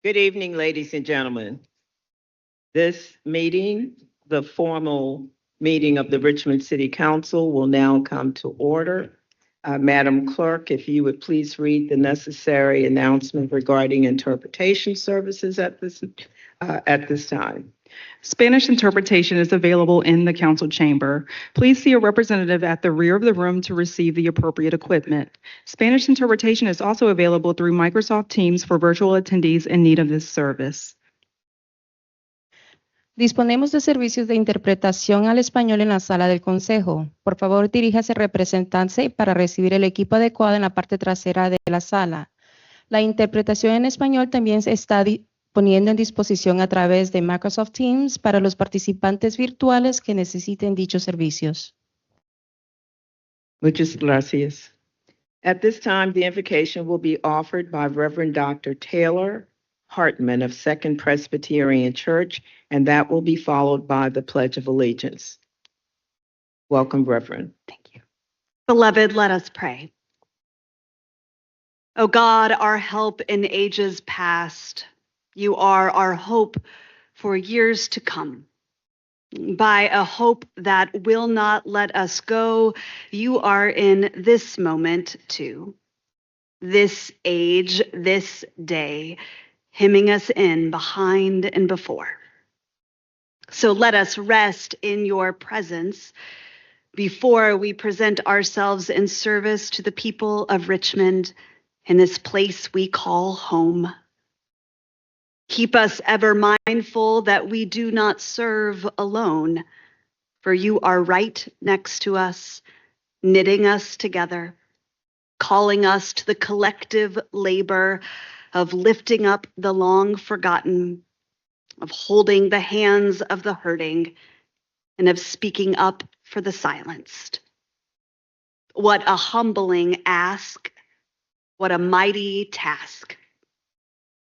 Good evening, ladies and gentlemen. This meeting, the formal meeting of the Richmond City Council, will now come to order. Madam Clerk, if you would please read the necessary announcement regarding interpretation services at this time. Spanish interpretation is available in the council chamber. Please see a representative at the rear of the room to receive the appropriate equipment. Spanish interpretation is also available through Microsoft Teams for virtual attendees in need of this service. Disponemos de servicios de interpretación al español en la sala del consejo. Por favor, diríjase al representante para recibir el equipo adecuado en la parte trasera de la sala. La interpretación en español también se está poniendo en disposición a través de Microsoft Teams para los participantes virtuales que necesiten dichos servicios. Muchas gracias. At this time, the invocation will be offered by Reverend Dr. Taylor Hartman of Second Presbyterian Church, and that will be followed by the Pledge of Allegiance. Welcome, Reverend. Thank you. Beloved, let us pray. O God, our help in ages past, you are our hope for years to come. By a hope that will not let us go, you are in this moment too, this age, this day, hemming us in behind and before. So let us rest in your presence before we present ourselves in service to the people of Richmond in this place we call home. Keep us ever mindful that we do not serve alone, for you are right next to us, knitting us together, calling us to the collective labor of lifting up the long forgotten, of holding the hands of the hurting, and of speaking up for the silenced. What a humbling ask, what a mighty task.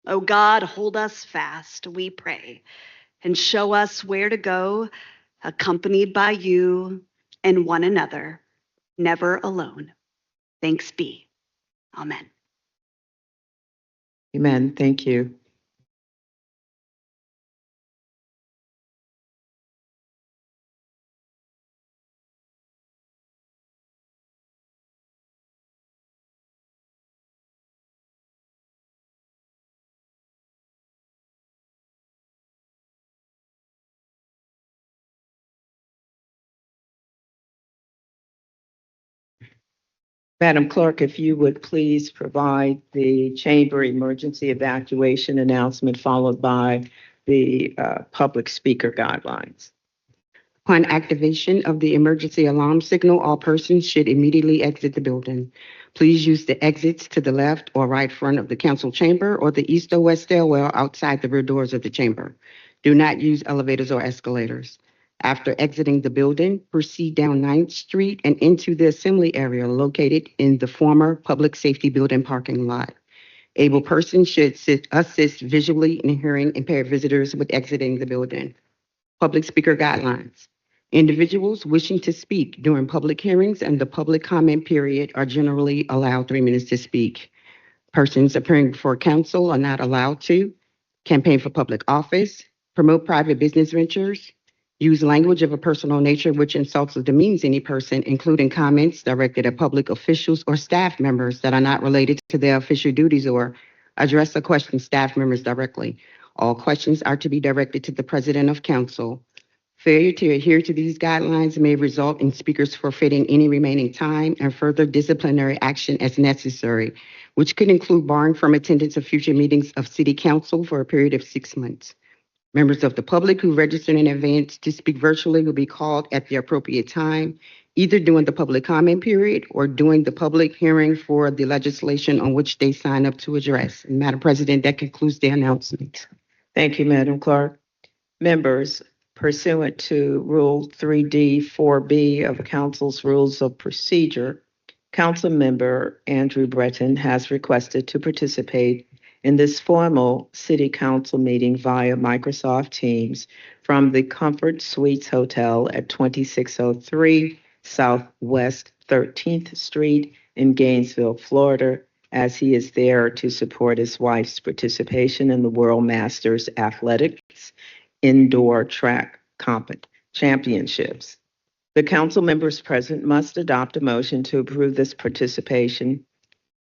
O God, hold us fast, we pray, and show us where to go, accompanied by you and one another, never alone. Thanks be. Amen. Amen. Thank you. Madam Clerk, if you would please provide the chamber emergency evacuation announcement followed by the public speaker guidelines. Upon activation of the emergency alarm signal, all persons should immediately exit the building. Please use the exits to the left or right front of the council chamber or the east or west stairwell outside the rear doors of the chamber. Do not use elevators or escalators. After exiting the building, proceed down 9th Street and into the assembly area located in the former Public Safety Building parking lot. Able persons should assist visually in hearing impaired visitors with exiting the building. Public speaker guidelines. Individuals wishing to speak during public hearings and the public comment period are generally allowed 3 minutes to speak. Persons appearing before council are not allowed to campaign for public office, promote private business ventures, use language of a personal nature which insults or demeans any person, including comments directed at public officials or staff members that are not related to their official duties, or address or question staff members directly. All questions are to be directed to the president of council. Failure to adhere to these guidelines may result in speakers forfeiting any remaining time and further disciplinary action as necessary, which could include barring from attendance of future meetings of city council for a period of 6 months. Members of the public who registered in advance to speak virtually will be called at the appropriate time, either during the public comment period or during the public hearing for the legislation on which they sign up to address. And Madam President, that concludes the announcement. Thank you, Madam Clerk. Members, pursuant to Rule 3D 4B of Council's Rules of Procedure, Council Member Andrew Breton has requested to participate in this formal City Council meeting via Microsoft Teams from the Comfort Suites Hotel at 2603 Southwest 13th Street in Gainesville, Florida, as he is there to support his wife's participation in the World Masters Athletics Indoor Track Championships. The council members present must adopt a motion to approve this participation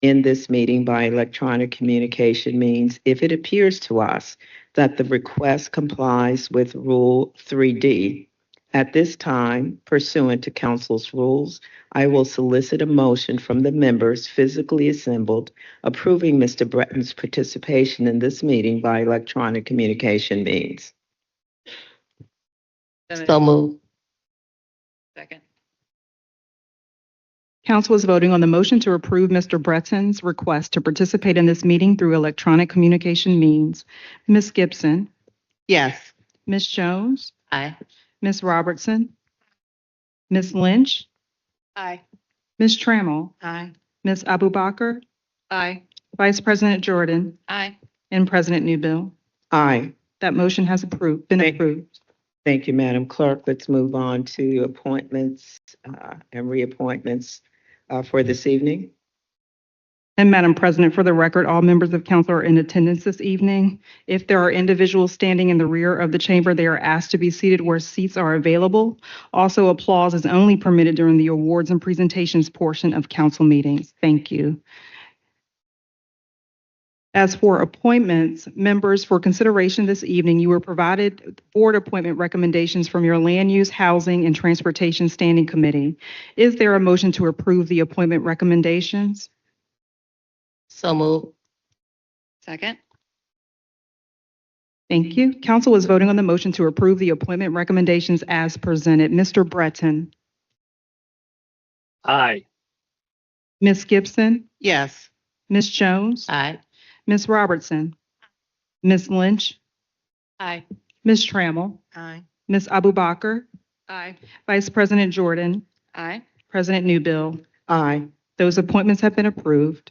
in this meeting by electronic communication means if it appears to us that the request complies with Rule 3D. At this time, pursuant to council's rules, I will solicit a motion from the members physically assembled approving Mr. Breton's participation in this meeting by electronic communication means. So moved. Second. Council is voting on the motion to approve Mr. Breton's request to participate in this meeting through electronic communication means. Ms. Gibson, Yes. Ms. Jones, Aye. Ms. Robertson, Ms. Lynch, Aye. Ms. Trammell, Aye. Ms. Abubakar, Aye. Vice President Jordan, Aye. and President Newbill. Aye. That motion has been approved. Thank you, Madam Clerk. Let's move on to appointments and reappointments for this evening. And Madam President, for the record, all members of council are in attendance this evening. If there are individuals standing in the rear of the chamber, they are asked to be seated where seats are available. Also, applause is only permitted during the awards and presentations portion of council meetings. Thank you. As for appointments, members, for consideration this evening, you were provided board appointment recommendations from your Land Use, Housing, and Transportation Standing Committee. Is there a motion to approve the appointment recommendations? So moved. Second. Thank you. Council is voting on the motion to approve the appointment recommendations as presented. Mr. Breton, Aye. Ms. Gibson, Yes. Ms. Jones, Aye. Ms. Robertson, Ms. Lynch, Aye. Ms. Trammell, Aye. Ms. Abubakar, Aye. Vice President Jordan, Aye. President Newbill. Aye. Those appointments have been approved.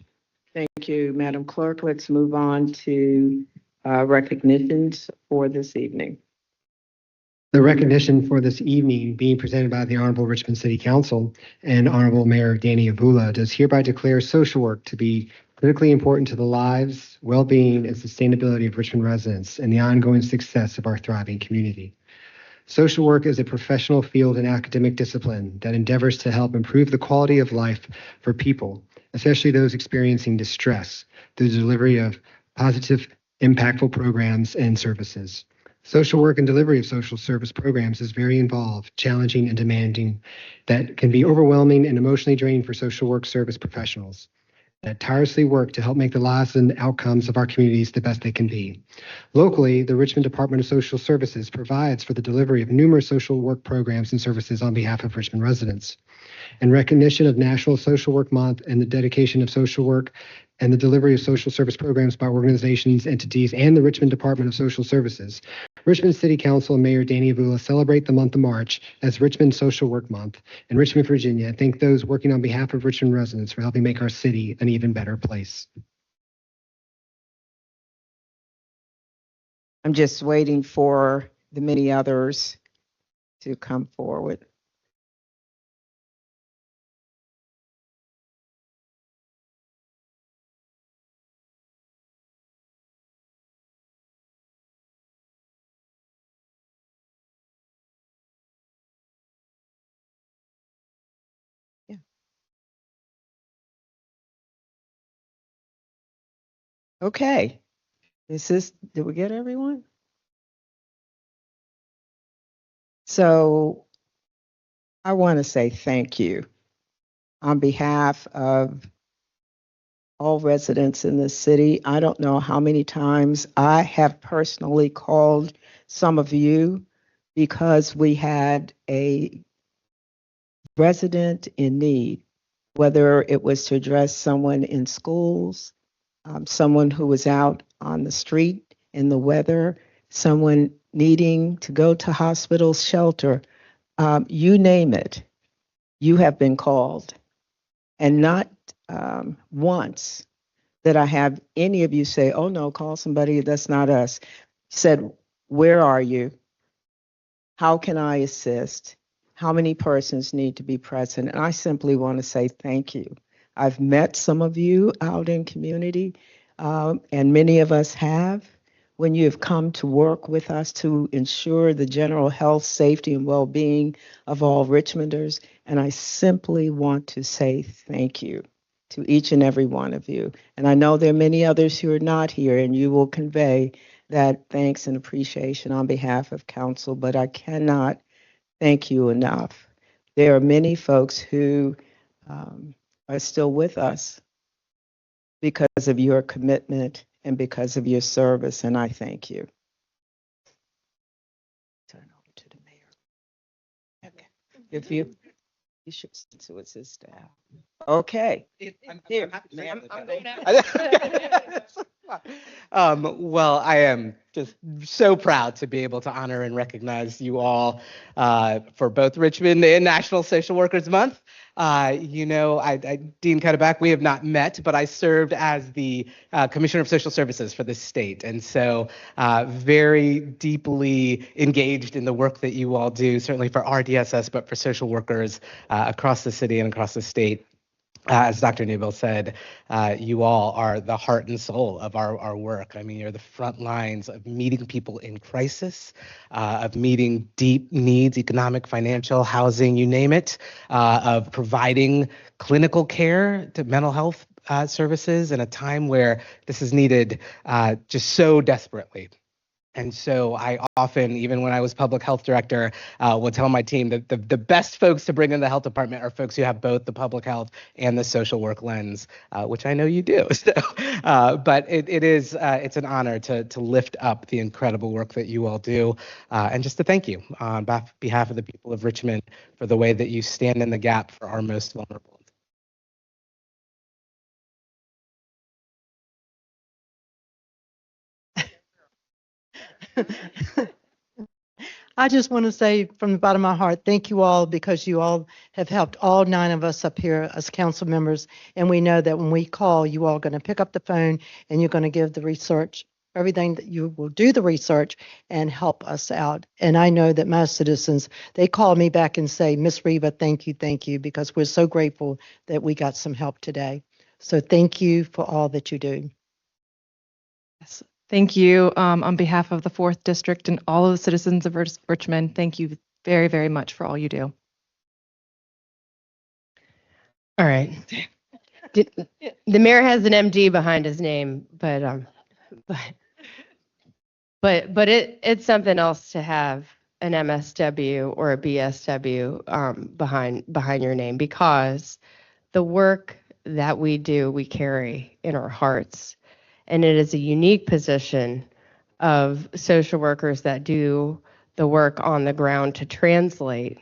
Thank you, Madam Clerk. Let's move on to recognitions for this evening. The recognition for this evening being presented by the Honorable Richmond City Council and Honorable Mayor Danny Avula does hereby declare social work to be critically important to the lives, well-being, and sustainability of Richmond residents and the ongoing success of our thriving community. Social work is a professional field and academic discipline that endeavors to help improve the quality of life for people, especially those experiencing distress, through the delivery of positive, impactful programs and services. Social work and delivery of social service programs is very involved, challenging, and demanding that can be overwhelming and emotionally draining for social work service professionals that tirelessly work to help make the lives and outcomes of our communities the best they can be. Locally, the Richmond Department of Social Services provides for the delivery of numerous social work programs and services on behalf of Richmond residents. In recognition of National Social Work Month and the dedication of social work and the delivery of social service programs by organizations, entities, and the Richmond Department of Social Services, Richmond City Council and Mayor Danny Avula celebrate the month of March as Richmond Social Work Month in Richmond, Virginia, and thank those working on behalf of Richmond residents for helping make our city an even better place. I'm just waiting for the many others to come forward. Okay. Did we get everyone? So I want to say thank you on behalf of all residents in the city. I don't know how many times I have personally called some of you because we had a resident in need, whether it was to address someone in schools, someone who was out on the street in the weather, someone needing to go to hospital, shelter, you name it, you have been called. And not once did I have any of you say, oh no, call somebody, that's not us. Said, where are you? How can I assist? How many persons need to be present? And I simply want to say thank you. I've met some of you out in community, and many of us have. When you have come to work with us to ensure the general health, safety, and well-being of all Richmonders, and I simply want to say thank you to each and every one of you. And I know there are many others who are not here, and you will convey that thanks and appreciation on behalf of council, but I cannot thank you enough. There are many folks who are still with us because of your commitment and because of your service, and I thank you. Turn over to the mayor. Okay. If you should to assist staff. Okay. Here. Well, I am just so proud to be able to honor and recognize you all for both Richmond and National Social Workers Month. Dean Cutterback, we have not met, but I served as the Commissioner of Social Services for this state. And so very deeply engaged in the work that you all do, certainly for RDSS, but for social workers across the city and across the state. As Dr. Newbill said, you all are the heart and soul of our work. I mean, you're the front lines of meeting people in crisis, of meeting deep needs, economic, financial, housing, you name it, of providing clinical care to mental health services in a time where this is needed just so desperately. And so I often, even when I was public health director, would tell my team that the best folks to bring in the health department are folks who have both the public health and the social work lens, which I know you do. So, but it's an honor to lift up the incredible work that you all do, and just to thank you on behalf of the people of Richmond for the way that you stand in the gap for our most vulnerable. I just want to say from the bottom of my heart, thank you all because you all have helped all 9 of us up here as council members. And we know that when we call, you all are going to pick up the phone and you're going to give the research, everything that you will do the research and help us out. And I know that my citizens, they call me back and say, Miss Reva, thank you, because we're so grateful that we got some help today. So thank you for all that you do. Yes. Thank you on behalf of the 4th District and all of the citizens of Richmond. Thank you very, very much for all you do. All right. The mayor has an MD behind his name, but it's something else to have an MSW or a BSW behind your name, because the work that we do, we carry in our hearts. And it is a unique position of social workers that do the work on the ground to translate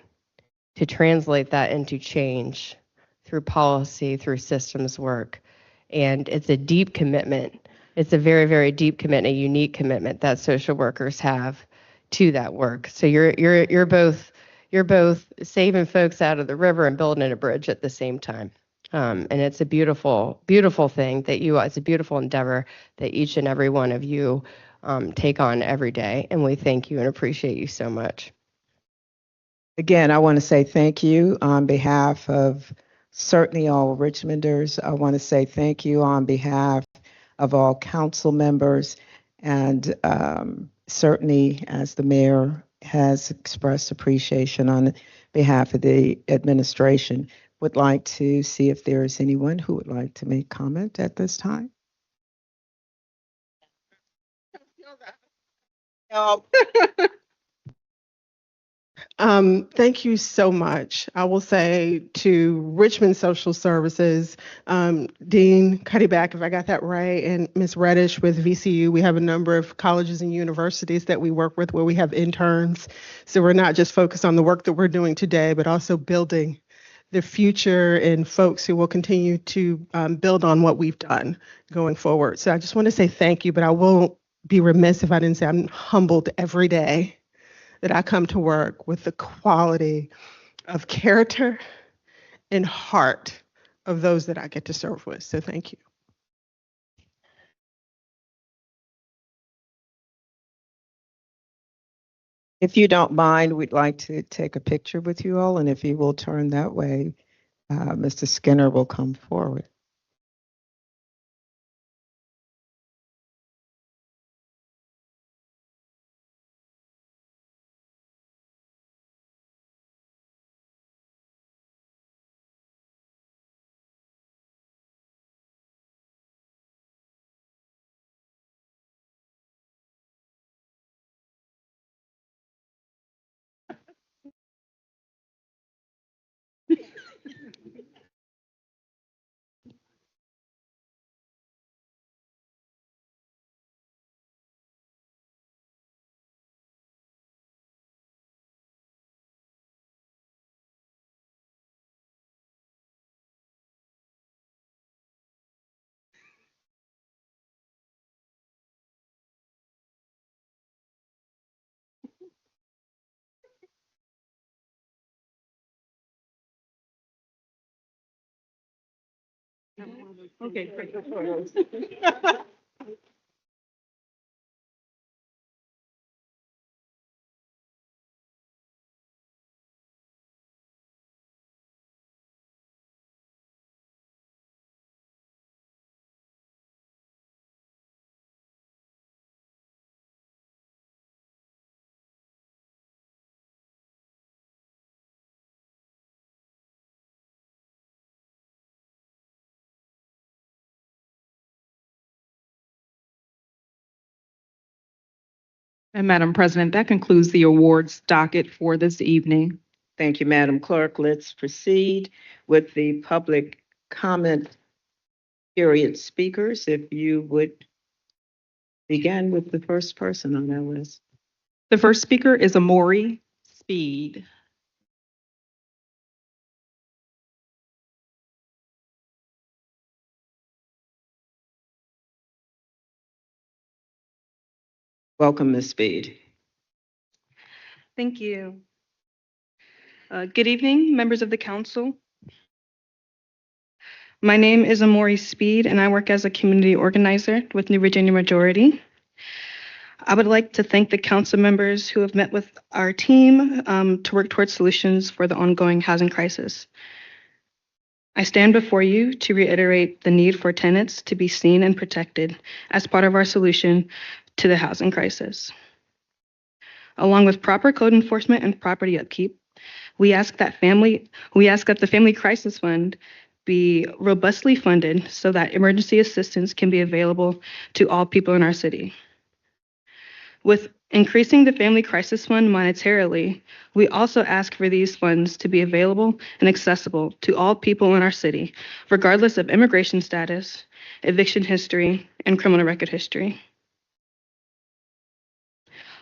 that into change through policy, through systems work. And it's a deep commitment. It's a very, very deep commitment, a unique commitment that social workers have to that work. So you're both saving folks out of the river and building a bridge at the same time. And it's a beautiful, beautiful thing that it's a beautiful endeavor that each and every one of you take on every day. And we thank you and appreciate you so much. Again, I want to say thank you on behalf of certainly all Richmonders. I want to say thank you on behalf of all council members, and certainly as the mayor has expressed appreciation on behalf of the administration. Would like to see if there is anyone who would like to make comment at this time. Thank you so much. I will say to Richmond Social Services, Dean Cuttyback, if I got that right, and Ms. Reddish with VCU, we have a number of colleges and universities that we work with where we have interns. So we're not just focused on the work that we're doing today, but also building the future and folks who will continue to build on what we've done going forward. So I just want to say thank you, but I won't be remiss if I didn't say I'm humbled every day that I come to work with the quality of character and heart of those that I get to serve with. So thank you. If you don't mind, we'd like to take a picture with you all, and if you will turn that way, Mr. Skinner will come forward. Okay. And Madam President, that concludes the awards docket for this evening. Thank you, Madam Clerk. Let's proceed with the public comment period speakers. If you would begin with the first person on our list. The first speaker is Amori Speed. Welcome, Ms. Speed. Thank you. Good evening, members of the council. My name is Amori Speed, and I work as a community organizer with New Virginia Majority. I would like to thank the council members who have met with our team to work towards solutions for the ongoing housing crisis. I stand before you to reiterate the need for tenants to be seen and protected as part of our solution to the housing crisis. Along with proper code enforcement and property upkeep, we ask that the Family Crisis Fund be robustly funded so that emergency assistance can be available to all people in our city. With increasing the Family Crisis Fund monetarily, we also ask for these funds to be available and accessible to all people in our city, regardless of immigration status, eviction history, and criminal record history.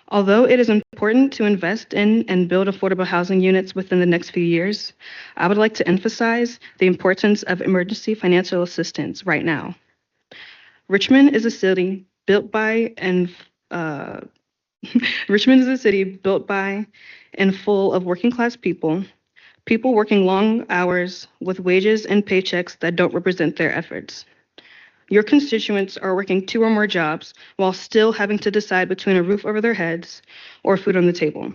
Although it is important to invest in and build affordable housing units within the next few years, I would like to emphasize the importance of emergency financial assistance right now. Richmond is a city built by and full of working class people, people working long hours with wages and paychecks that don't represent their efforts. Your constituents are working 2 or more jobs while still having to decide between a roof over their heads or food on the table.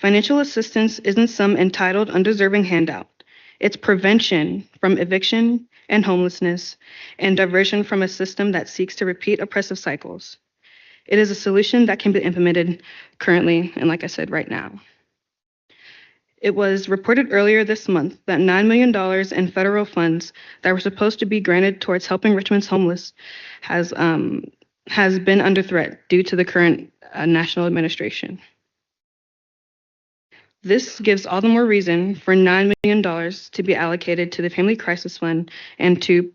Financial assistance isn't some entitled, undeserving handout. It's prevention from eviction and homelessness and diversion from a system that seeks to repeat oppressive cycles. It is a solution that can be implemented currently and, like I said, right now. It was reported earlier this month that $9 million in federal funds that were supposed to be granted towards helping Richmond's homeless has been under threat due to the current national administration. This gives all the more reason for $9 million to be allocated to the Family Crisis Fund and to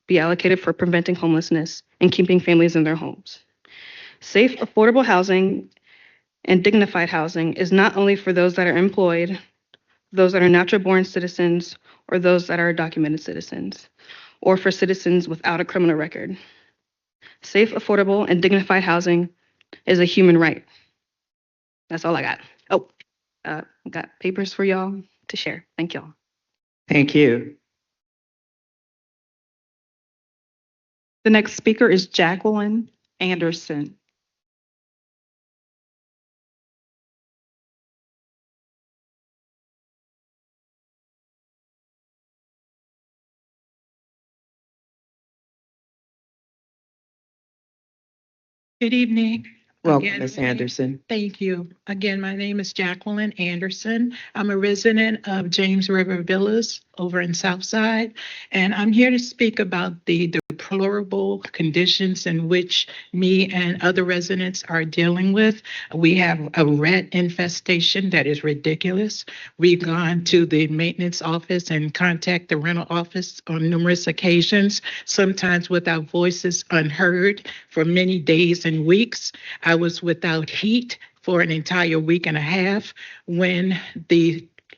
be allocated for preventing homelessness and keeping families in their homes. Safe, affordable housing and dignified housing is not only for those that are employed, those that are natural-born citizens, or those that are documented citizens, or for citizens without a criminal record. Safe, affordable, and dignified housing is a human right. That's all I got. Oh, I got papers for y'all to share. Thank y'all. Thank you. The next speaker is Jacqueline Anderson. Good evening. Welcome, Again, Ms. my name- Anderson. Thank you. Again, my name is Jacqueline Anderson. I'm a resident of James River Villas over in Southside, and I'm here to speak about the deplorable conditions in which me and other residents are dealing with. We have a rat infestation that is ridiculous. We've gone to the maintenance office and contact the rental office on numerous occasions, sometimes with our voices unheard for many days and weeks. I was without heat for an entire week and a half when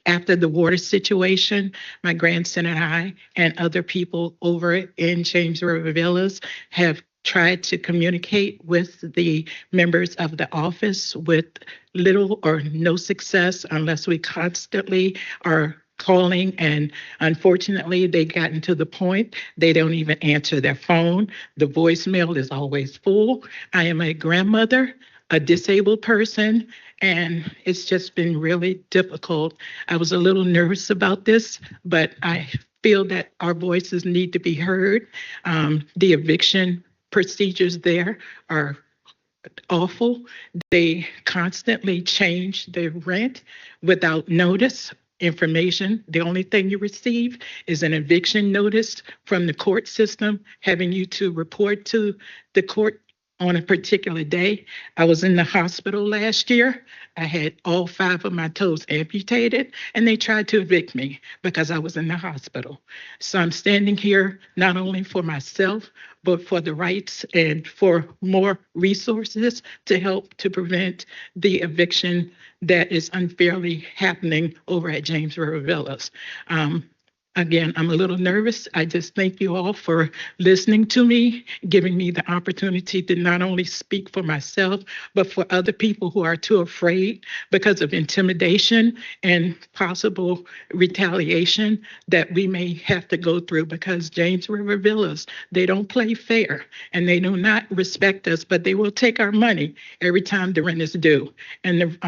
after the water situation, my grandson and I and other people over in James River Villas have tried to communicate with the members of the office with little or no success unless we constantly are calling, and unfortunately they gotten to the point they don't even answer their phone. The voicemail is always full. I am a grandmother, a disabled person, and it's just been really difficult. I was a little nervous about this, but I feel that our voices need to be heard. The eviction procedures there are awful. They constantly change the rent without notice. Information. The only thing you receive is an eviction notice from the court system having you to report to the court on a particular day. I was in the hospital last year. I had all 5 of my toes amputated, and they tried to evict me because I was in the hospital. So I'm standing here not only for myself, but for the rights and for more resources to help to prevent the eviction that is unfairly happening over at James River Villas. Again, I'm a little nervous. I just thank you all for listening to me, giving me the opportunity to not only speak for myself, but for other people who are too afraid because of intimidation and possible retaliation that we may have to go through, because James River Villas, they don't play fair and they do not respect us, but they will take our money every time the rent is due. And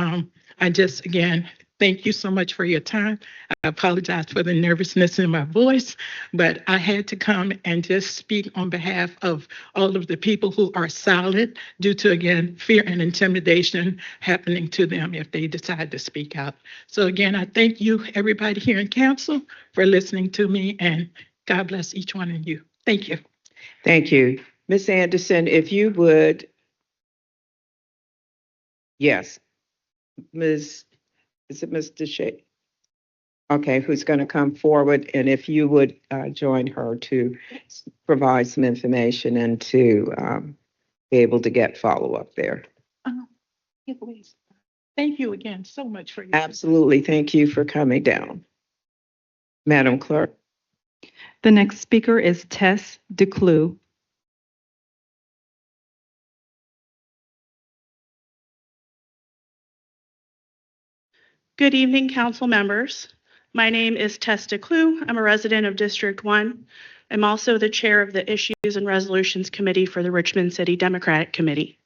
I just, again, thank you so much for your time. I apologize for the nervousness in my voice, but I had to come and just speak on behalf of all of the people who are silent due to, again, fear and intimidation happening to them if they decide to speak out. So again, I thank you, everybody here in council, for listening to me, and God bless each one of you. Thank you. Thank you. Ms. Anderson, if you would, yes, is it Ms. Deshay? Okay, who's going to come forward, and if you would join her to provide some information and to be able to get follow-up there. Please. Thank you again so much for your. Absolutely, thank you for coming down. Madam Clerk. The next speaker is Tess DeClue. Good evening, council members. My name is Tess DeClue. I'm a resident of District 1. I'm also the chair of the Issues and Resolutions Committee for the Richmond City Democratic Committee.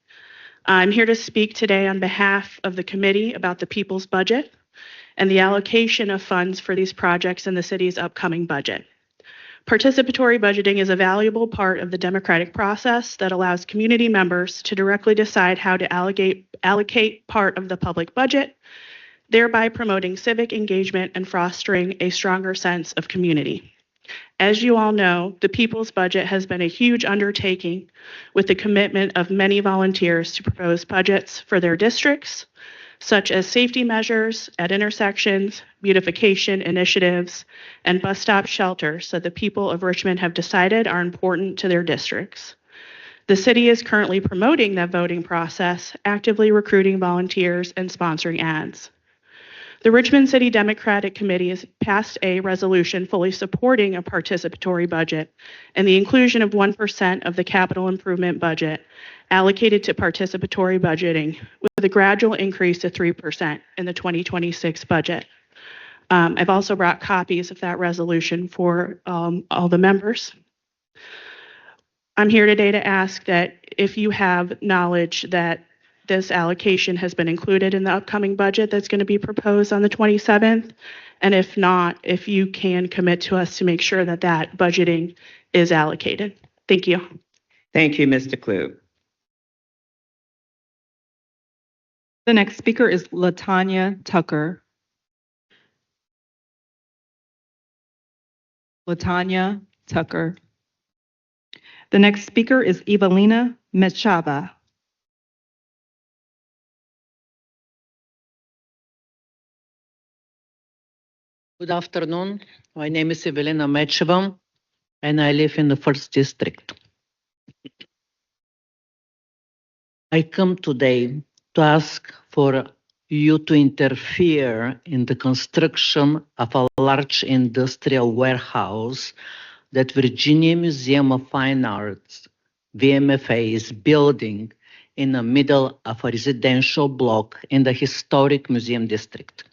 I'm here to speak today on behalf of the committee about the people's budget and the allocation of funds for these projects in the city's upcoming budget. Participatory budgeting is a valuable part of the democratic process that allows community members to directly decide how to allocate part of the public budget, thereby promoting civic engagement and fostering a stronger sense of community. As you all know, the people's budget has been a huge undertaking with the commitment of many volunteers to propose budgets for their districts, such as safety measures at intersections, beautification initiatives, and bus stop shelters that the people of Richmond have decided are important to their districts. The city is currently promoting that voting process, actively recruiting volunteers and sponsoring ads. The Richmond City Democratic Committee has passed a resolution fully supporting a participatory budget and the inclusion of 1% of the capital improvement budget allocated to participatory budgeting, with a gradual increase to 3% in the 2026 budget. I've also brought copies of that resolution for all the members. I'm here today to ask that if you have knowledge that this allocation has been included in the upcoming budget that's going to be proposed on the 27th, and if not, if you can commit to us to make sure that that budgeting is allocated. Thank you. Thank you, Mr. Klug. The next speaker is Latanya Tucker. Latanya Tucker. The next speaker is Evelina Mechaba. Good afternoon. My name is Evelina Mecheva, and I live in the first district. I come today to ask for you to interfere in the construction of a large industrial warehouse that Virginia Museum of Fine Arts, VMFA, is building in the middle of a residential block in the historic museum district,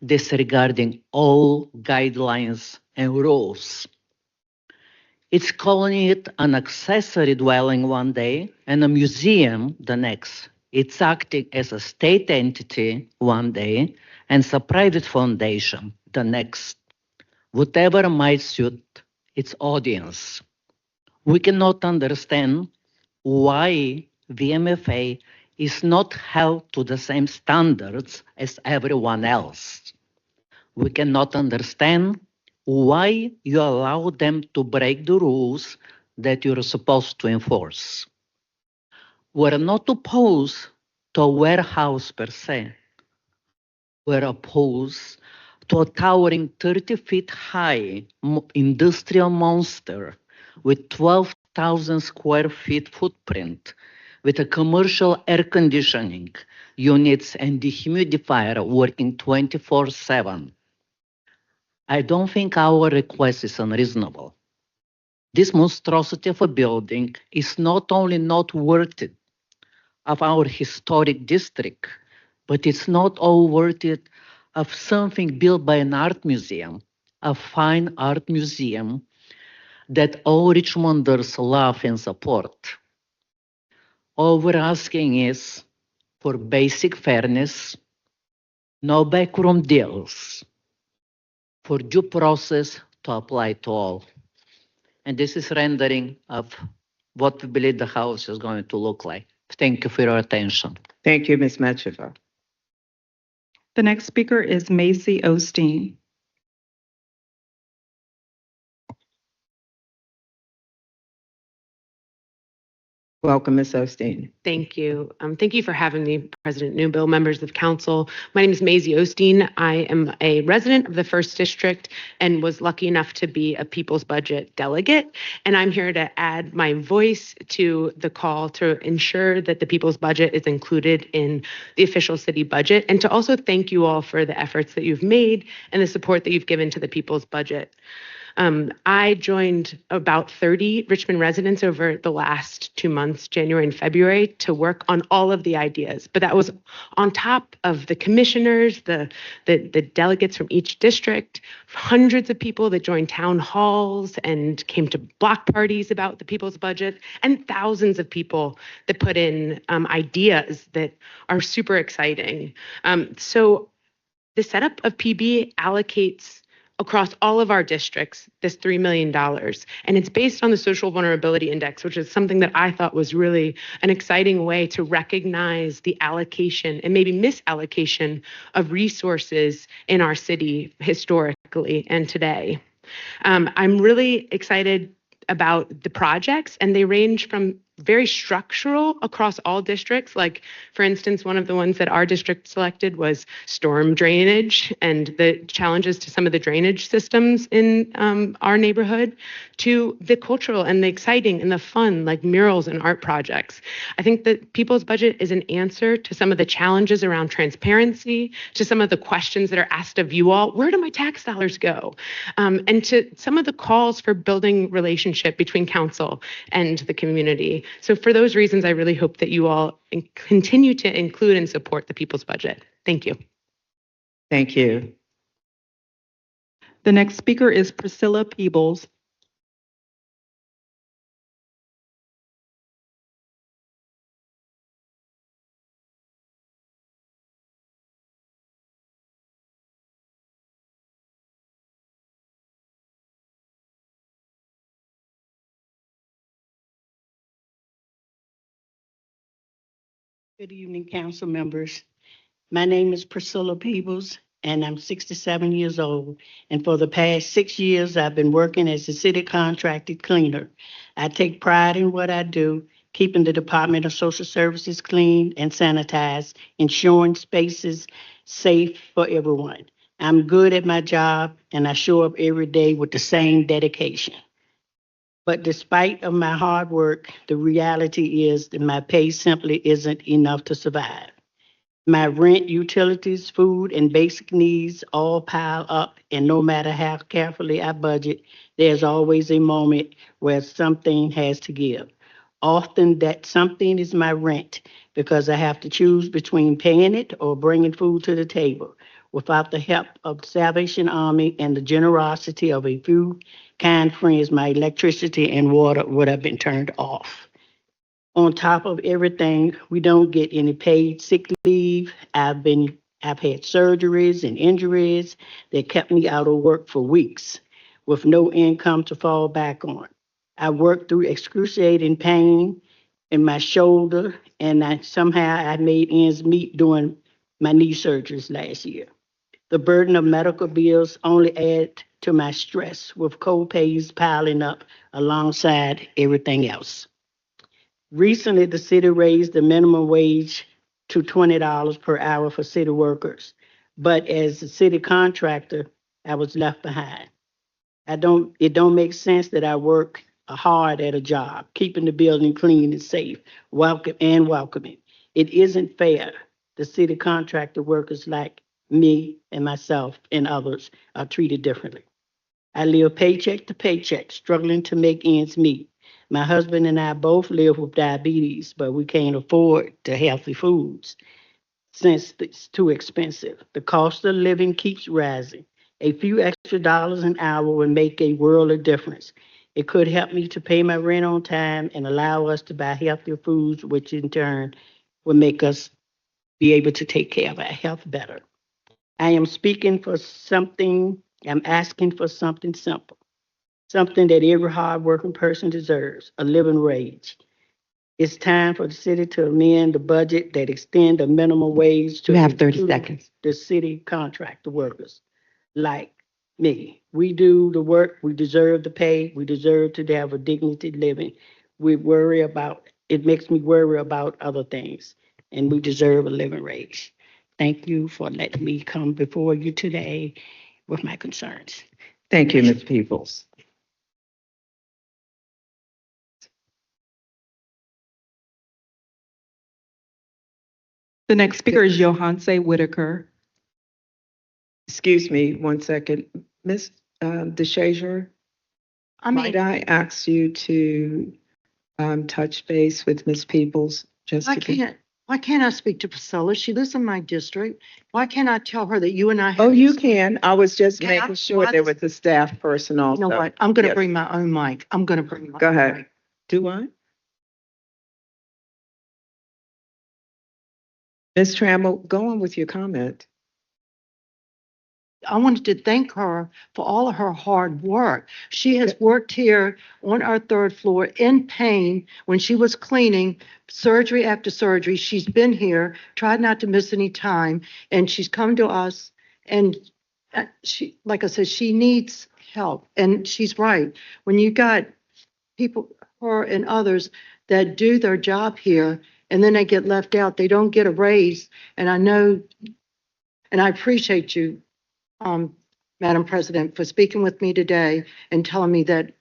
disregarding all guidelines and rules. It's calling it an accessory dwelling one day and a museum the next. It's acting as a state entity one day and as a private foundation the next. Whatever might suit its audience. We cannot understand why VMFA is not held to the same standards as everyone else. We cannot understand why you allow them to break the rules that you're supposed to enforce. We're not opposed to a warehouse per se. We're opposed to a towering 30 feet high industrial monster with 12,000 square feet footprint, with a commercial air conditioning units and dehumidifier working 24/7. I don't think our request is unreasonable. This monstrosity of a building is not only not worthy of our historic district, but it's not all worthy of something built by an art museum, a fine art museum that all Richmonders love and support. All we're asking is for basic fairness, no backroom deals, for due process to apply to all. And this is rendering of what we believe the house is going to look like. Thank you for your attention. Thank you, Ms. Mecheva. The next speaker is Macy Osteen. Welcome, Ms. Osteen. Thank you. Thank you for having me, President Newbill, members of council. My name is Maisie Osteen. I am a resident of the First District and was lucky enough to be a People's Budget delegate. And I'm here to add my voice to the call to ensure that the People's Budget is included in the official city budget, and to also thank you all for the efforts that you've made and the support that you've given to the People's Budget. I joined about 30 Richmond residents over the last 2 months, January and February, to work on all of the ideas. But that was on top of the commissioners, the delegates from each district, hundreds of people that joined town halls and came to block parties about the People's Budget, and thousands of people that put in ideas that are super exciting. So the setup of PB allocates across all of our districts this $3 million. And it's based on the Social Vulnerability Index, which is something that I thought was really an exciting way to recognize the allocation and maybe misallocation of resources in our city historically and today. I'm really excited about the projects, and they range from very structural across all districts. Like, for instance, one of the ones that our district selected was storm drainage and the challenges to some of the drainage systems in our neighborhood, to the cultural and the exciting and the fun, like murals and art projects. I think that People's Budget is an answer to some of the challenges around transparency, to some of the questions that are asked of you all. Where do my tax dollars go? And to some of the calls for building relationship between council and the community. So for those reasons, I really hope that you all continue to include and support the People's Budget. Thank you. Thank you. The next speaker is Priscilla Peebles. Good evening, council members. My name is Priscilla Peebles, and I'm 67 years old. And for the past 6 years, I've been working as a city contracted cleaner. I take pride in what I do, keeping the Department of Social Services clean and sanitized, ensuring spaces safe for everyone. I'm good at my job, and I show up every day with the same dedication. But despite of my hard work, the reality is that my pay simply isn't enough to survive. My rent, utilities, food, and basic needs all pile up, and no matter how carefully I budget, there's always a moment where something has to give. Often that something is my rent because I have to choose between paying it or bringing food to the table. Without the help of the Salvation Army and the generosity of a few kind friends, my electricity and water would have been turned off. On top of everything, we don't get any paid sick leave. I've had surgeries and injuries that kept me out of work for weeks with no income to fall back on. I worked through excruciating pain in my shoulder, and I made ends meet doing my knee surgeries last year. The burden of medical bills only add to my stress with co-pays piling up alongside everything else. Recently, the city raised the minimum wage to $20 per hour for city workers. But as a city contractor, I was left behind. It don't make sense that I work hard at a job, keeping the building clean and safe, welcoming. It isn't fair. The city contractor workers like me and myself and others are treated differently. I live paycheck to paycheck, struggling to make ends meet. My husband and I both live with diabetes, but we can't afford the healthy foods since it's too expensive. The cost of living keeps rising. A few extra dollars an hour would make a world of difference. It could help me to pay my rent on time and allow us to buy healthier foods, which in turn will make us be able to take care of our health better. I am speaking for something, I'm asking for something simple, something that every hardworking person deserves, a living wage. It's time for the city to amend the budget that extend the minimum wage to You have 30 include seconds. the city contractor workers like me. We do the work, we deserve the pay, we deserve to have a dignity living. It makes me worry about other things, and we deserve a living wage. Thank you for letting me come before you today with my concerns. Thank you, Ms. Peoples. The next speaker is Johanse Whitaker. Excuse me, one second. Ms. DeShazer, might I ask you to touch base with Ms. Peoples? Why can't I speak to Priscilla? She lives in my district. Why can't I tell her that you and I have? Oh, you can. I was just Can I- making sure why there does- was a staff person also. You know what? I'm going to Yes. bring my own mic. I'm going to bring my Go own ahead. mic. Do I? Ms. Trammell, go on with your comment. I wanted to thank her for all of her hard work. She has worked here on our third floor in pain when she was cleaning surgery after surgery. She's been here, tried not to miss any time, and she's come to us. And she, like I said, she needs help. And she's right. When you got people, her and others that do their job here, and then they get left out, they don't get a raise. And I know, and I appreciate you, Madam President, for speaking with me today and telling me that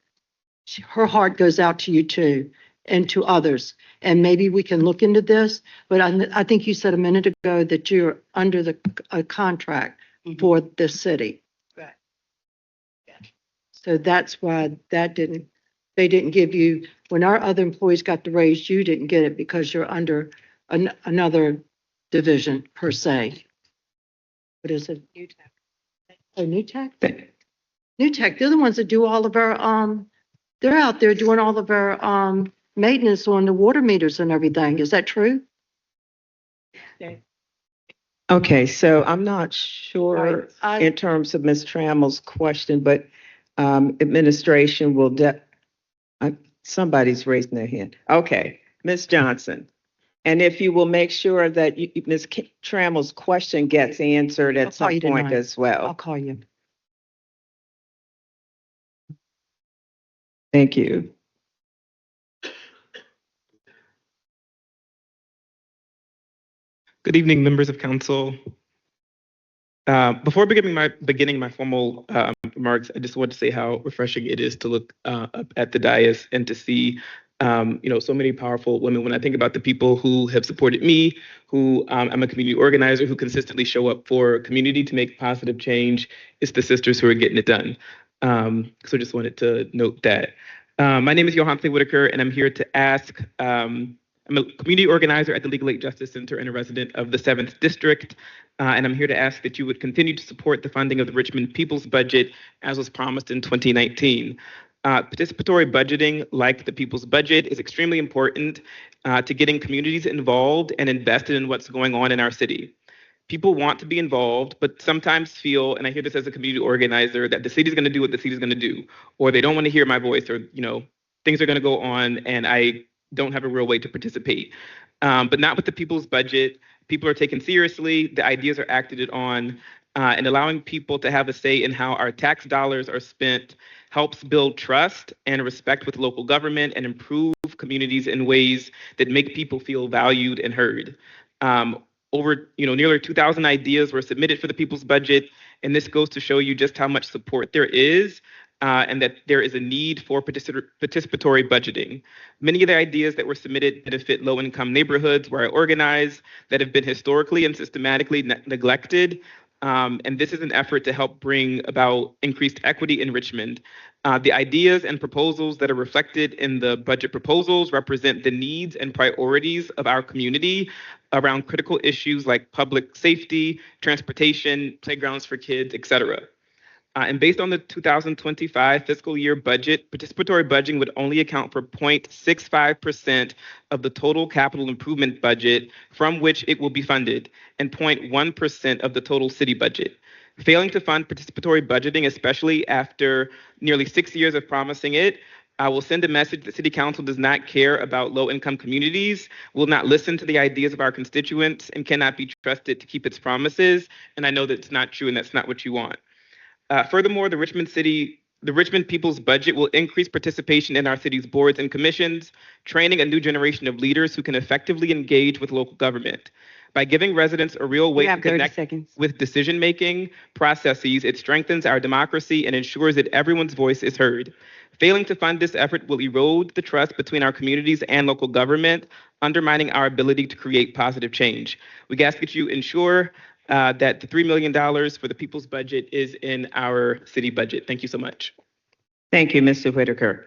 her heart goes out to you too and to others. And maybe we can look into this, but I think you said a minute ago that you're under a contract for the city. Right. So that's why they didn't give you, when our other employees got the raise, you didn't get it because you're under another division per se. What is it? Oh, New Tech? New Tech, they're the ones that do all of our, they're out there doing all of our, maintenance on the water meters and everything. Is that true? Okay, so I'm not sure Right. in terms of Ms. Trammell's question, but administration will somebody's raising their hand. Okay, Ms. Johnson. And if you will make sure that Ms. Trammell's question gets answered I'll at call some you point tonight. as well. I'll call you. Thank you. Good evening, members of council. Before beginning my formal remarks, I just want to say how refreshing it is to look up at the dais and to see, so many powerful women. When I think about the people who have supported me, who I'm a community organizer who consistently show up for community to make positive change, it's the sisters who are getting it done. So just wanted to note that. My name is Johansley Whitaker, and I'm here to ask. I'm a community organizer at the Legal Aid Justice Center and a resident of the 7th District. And I'm here to ask that you would continue to support the funding of the Richmond People's Budget as was promised in 2019. Participatory budgeting, like the People's Budget, is extremely important to getting communities involved and invested in what's going on in our city. People want to be involved, but sometimes feel, and I hear this as a community organizer, that the city's going to do what the city's going to do, or they don't want to hear my voice, or things are going to go on, and I don't have a real way to participate. But not with the People's Budget. People are taken seriously. The ideas are acted on, and allowing people to have a say in how our tax dollars are spent helps build trust and respect with local government and improve communities in ways that make people feel valued and heard. Nearly 2,000 ideas were submitted for the People's Budget, and this goes to show you just how much support there is and that there is a need for participatory budgeting. Many of the ideas that were submitted benefit low-income neighborhoods where I organize that have been historically and systematically neglected. And this is an effort to help bring about increased equity in Richmond. The ideas and proposals that are reflected in the budget proposals represent the needs and priorities of our community around critical issues like public safety, transportation, playgrounds for kids, et cetera. And based on the 2025 fiscal year budget, participatory budgeting would only account for 0.65% of the total capital improvement budget from which it will be funded, and 0.1% of the total city budget. Failing to fund participatory budgeting, especially after nearly 6 years of promising it, I will send a message that City Council does not care about low-income communities, will not listen to the ideas of our constituents, and cannot be trusted to keep its promises. And I know that it's not true, and that's not what you want. Furthermore, the Richmond People's Budget will increase participation in our city's boards and commissions, training a new generation of leaders who can effectively engage with local government. By giving residents a real way to connect with decision-making processes, it strengthens our democracy and ensures that everyone's voice is heard. Failing to fund this effort will erode the trust between our communities and local government, undermining our ability to create positive change. We ask that you ensure that the $3 million for the People's Budget is in our city budget. Thank you so much. Thank you, Mr. Whitaker.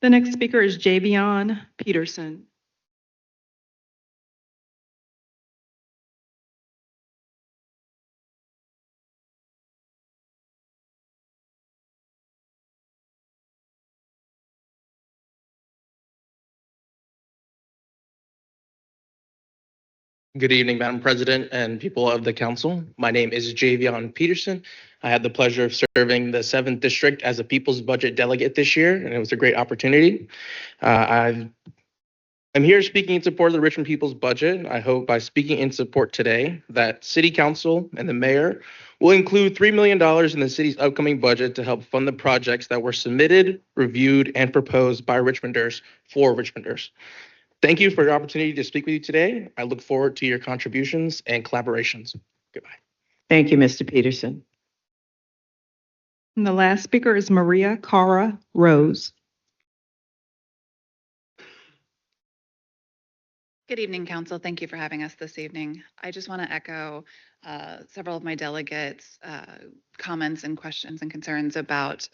The next speaker is Javion Peterson. Good evening, Madam President and people of the council. My name is Javion Peterson. I had the pleasure of serving the 7th District as a People's Budget delegate this year, and it was a great opportunity. I'm here speaking in support of the Richmond People's Budget. I hope by speaking in support today that City Council and the Mayor will include $3 million in the city's upcoming budget to help fund the projects that were submitted, reviewed, and proposed by Richmonders for Richmonders. Thank you for the opportunity to speak with you today. I look forward to your contributions and collaborations. Goodbye. Thank you, Mr. Peterson. And the last speaker is Maria Cara Rose. Good evening, Council. Thank you for having us this evening. I just want to echo several of my delegates' comments and questions and concerns about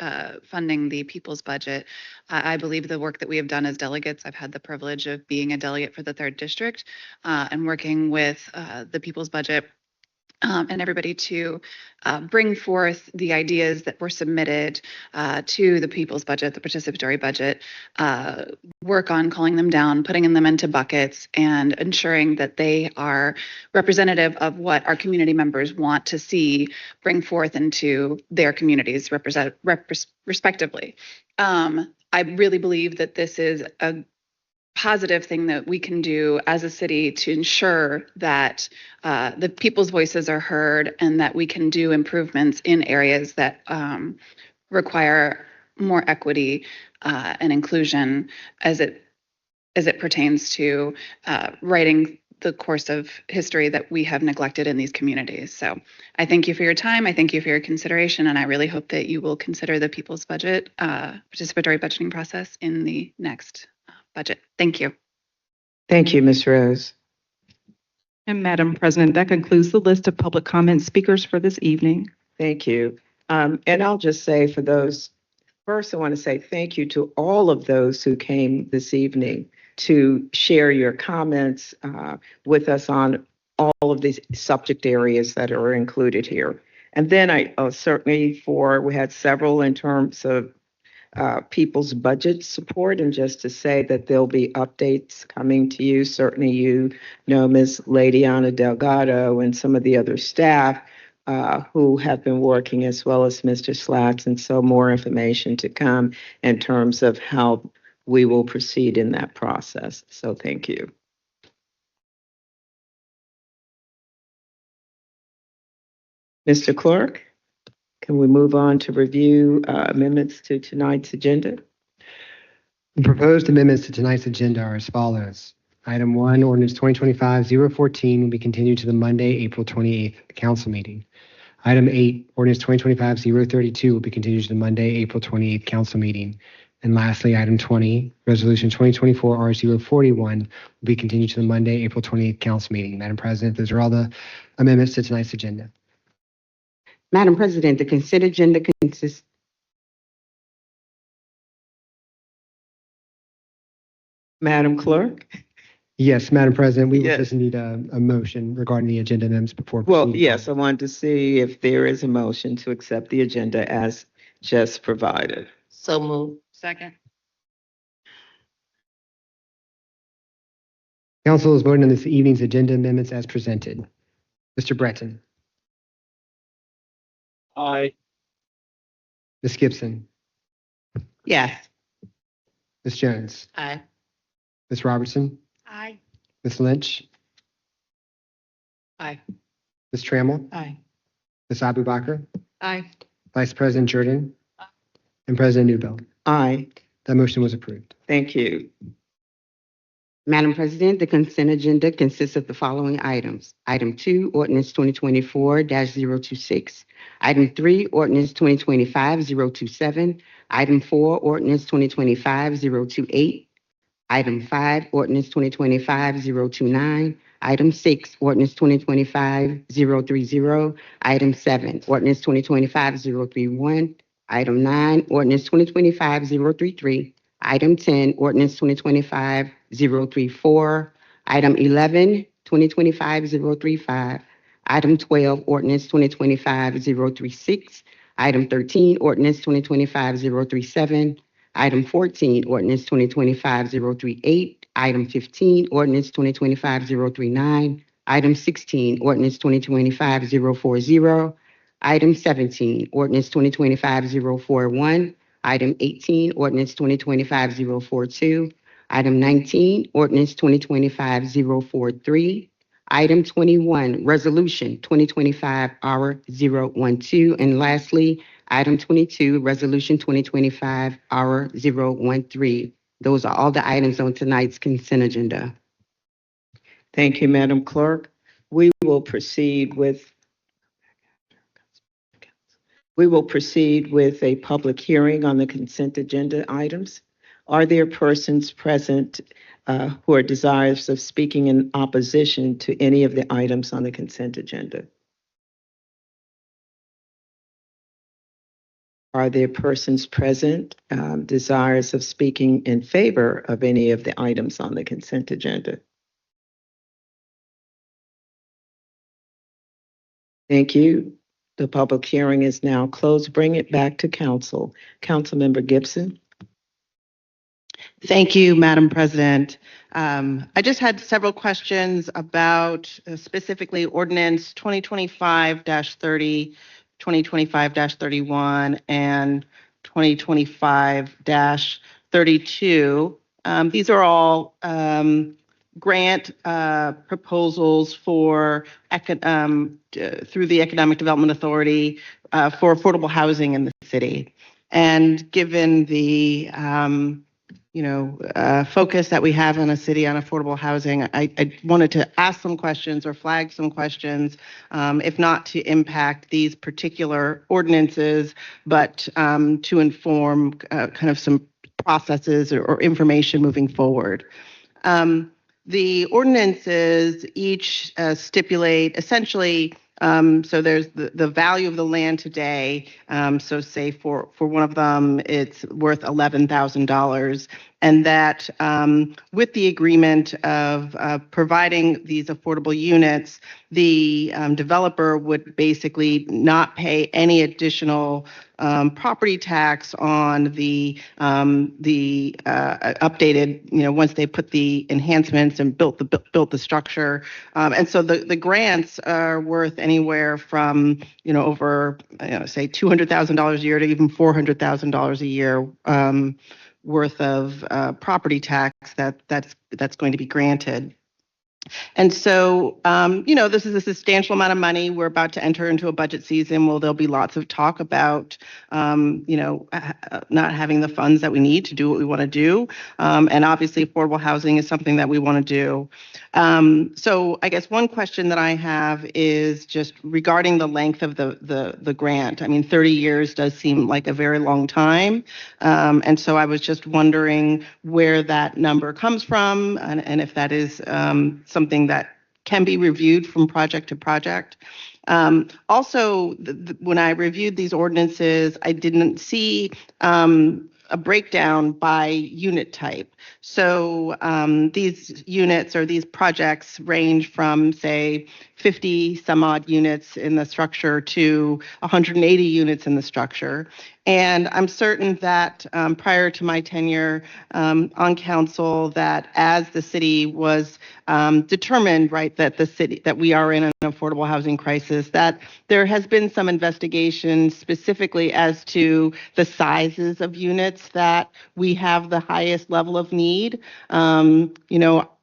funding the People's Budget. I believe the work that we have done as delegates, I've had the privilege of being a delegate for the 3rd District and working with the People's Budget and everybody to bring forth the ideas that were submitted to the People's Budget, the participatory budget, work on calling them down, putting them into buckets, and ensuring that they are representative of what our community members want to see bring forth into their communities respectively. I really believe that this is a positive thing that we can do as a city to ensure that the people's voices are heard and that we can do improvements in areas that require more equity and inclusion as it pertains to writing the course of history that we have neglected in these communities. So I thank you for your time. I thank you for your consideration, and I really hope that you will consider the people's budget, participatory budgeting process in the next budget. Thank you. Thank you, Ms. Rose. And Madam President, that concludes the list of public comment speakers for this evening. Thank you. And I'll just say for those, first, I want to say thank you to all of those who came this evening to share your comments with us on all of these subject areas that are included here. And then I certainly we had several in terms of people's budget support, and just to say that there'll be updates coming to you. Certainly you know Ms. Ladiana Delgado and some of the other staff who have been working, as well as Mr. Slats, and so more information to come in terms of how we will proceed in that process. So thank you. Mr. Clerk, can we move on to review amendments to tonight's agenda? The proposed amendments to tonight's agenda are as follows. Item 1, ordinance 2025-014 will be continued to the Monday, April 28th council meeting. Item 8, ordinance 2025-032 will be continued to the Monday, April 28th council meeting. And lastly, item 20, resolution 2024-R041 will be continued to the Monday, April 28th council meeting. Madam President, those are all the amendments to tonight's agenda. Madam President, the consent agenda consists. Madam Clerk? Yes, Madam President, we would Yes. just need a motion regarding the agenda amendments before. Well, proceeding. yes, I wanted to see if there is a motion to accept the agenda as just provided. So move. Second. Council is voting on this evening's agenda amendments as presented. Mr. Breton, Aye. Ms. Gibson, Yes. Ms. Jones, Aye. Ms. Robertson, Aye. Ms. Lynch, Aye. Ms. Trammell, Aye. Ms. Abubakar, Aye. Vice President Jordan, and President Newbell. Aye. That motion was approved. Thank you. Madam President, the consent agenda consists of the following items. Item 2, ordinance 2024-026. Item 3, ordinance 2025-027. Item 4, ordinance 2025-028. Item 5, ordinance 2025-029. Item 6, ordinance 2025-030. Item 7, ordinance 2025-031. Item 9, ordinance 2025-033. Item 10, ordinance 2025-034. Item 11, 2025-035. Item 12, ordinance 2025-036. Item 13, ordinance 2025-037. Item 14, ordinance 2025-038. Item 15, ordinance 2025-039. Item 16, ordinance 2025-040. Item 17, ordinance 2025-041. Item 18, ordinance 2025-042. Item 19, ordinance 2025-043. Item 21, resolution 2025-R012. And lastly, item 22, resolution 2025-R013. Those are all the items on tonight's consent agenda. Thank you, Madam Clerk. We will proceed with a public hearing on the consent agenda items. Are there persons present who are desirous of speaking in opposition to any of the items on the consent agenda? Are there persons present desirous of speaking in favor of any of the items on the consent agenda? Thank you. The public hearing is now closed. Bring it back to council. Councilmember Gibson. Thank you, Madam President. I just had several questions about specifically ordinance 2025-30, 2025-31, and 2025-32. These are all grant proposals for through the Economic Development Authority for affordable housing in the city. And given the focus that we have in a city on affordable housing, I wanted to ask some questions or flag some questions, if not to impact these particular ordinances, but to inform kind of some processes or information moving forward. The ordinances each stipulate essentially, so there's the value of the land today. So say for one of them, it's worth $11,000. And that with the agreement of providing these affordable units, the developer would basically not pay any additional property tax on the updated, once they put the enhancements and built the structure. And so the grants are worth anywhere from, over, say $200,000 a year to even $400,000 a year worth of property tax that's going to be granted. And so, this is a substantial amount of money. We're about to enter into a budget season where there'll be lots of talk about, not having the funds that we need to do what we want to do. And obviously, affordable housing is something that we want to do. So I guess one question that I have is just regarding the length of the grant. I mean, 30 years does seem like a very long time. And so I was just wondering where that number comes from and if that is something that can be reviewed from project to project. Also, when I reviewed these ordinances, I didn't see a breakdown by unit type. So these units or these projects range from, say, 50 some odd units in the structure to 180 units in the structure. And I'm certain that prior to my tenure on council, that as the city was determined, right, that we are in an affordable housing crisis, that there has been some investigation specifically as to the sizes of units that we have the highest level of need.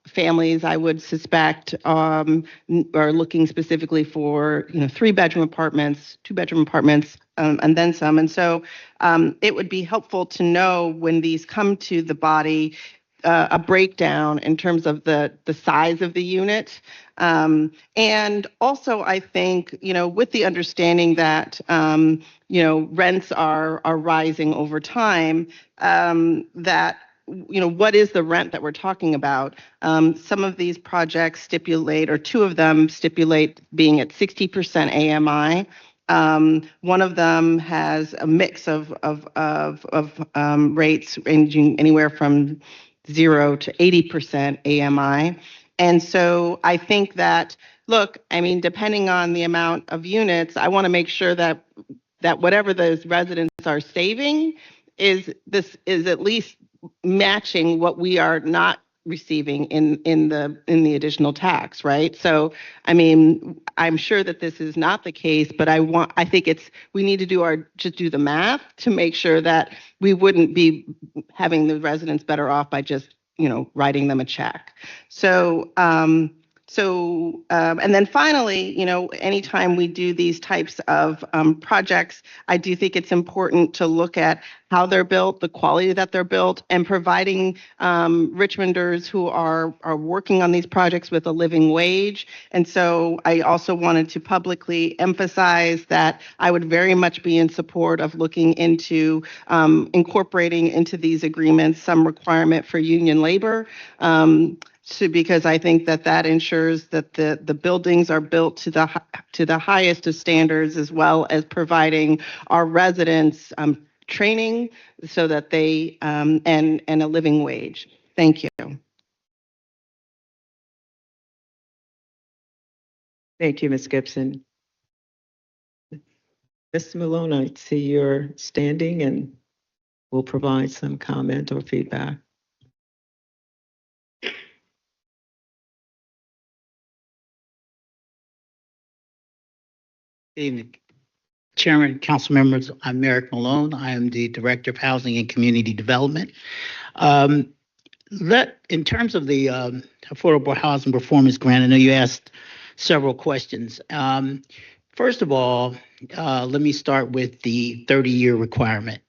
Families, I would suspect, are looking specifically for 3-bedroom apartments, 2-bedroom apartments, and then some. And so it would be helpful to know when these come to the body, a breakdown in terms of the size of the unit. And also, I think, with the understanding that, rents are rising over time, that what is the rent that we're talking about? Some of these projects stipulate, or two of them stipulate being at 60% AMI. One of them has a mix of rates ranging anywhere from 0 to 80% AMI. And so I think that, look, I mean, depending on the amount of units, I want to make sure that whatever those residents are saving is at least matching what we are not receiving in the additional tax, right? So, I mean, I'm sure that this is not the case, but I think we need to do the math to make sure that we wouldn't be having the residents better off by just, writing them a check. So, and then finally, anytime we do these types of projects, I do think it's important to look at how they're built, the quality that they're built, and providing Richmonders who are working on these projects with a living wage. And so I also wanted to publicly emphasize that I would very much be in support of looking into incorporating into these agreements some requirement for union labor. Because I think that ensures that the buildings are built to the highest of standards, as well as providing our residents training so that they and a living wage. Thank you. Thank you, Ms. Gibson. Mr. Malone, I see you're standing and will provide some comment or feedback. Good evening, Chairman, council members. I'm Merrick Malone. I am the Director of Housing and Community Development. In terms of the Affordable Housing Performance Grant, I know you asked several questions. First of all, let me start with the 30-year requirement.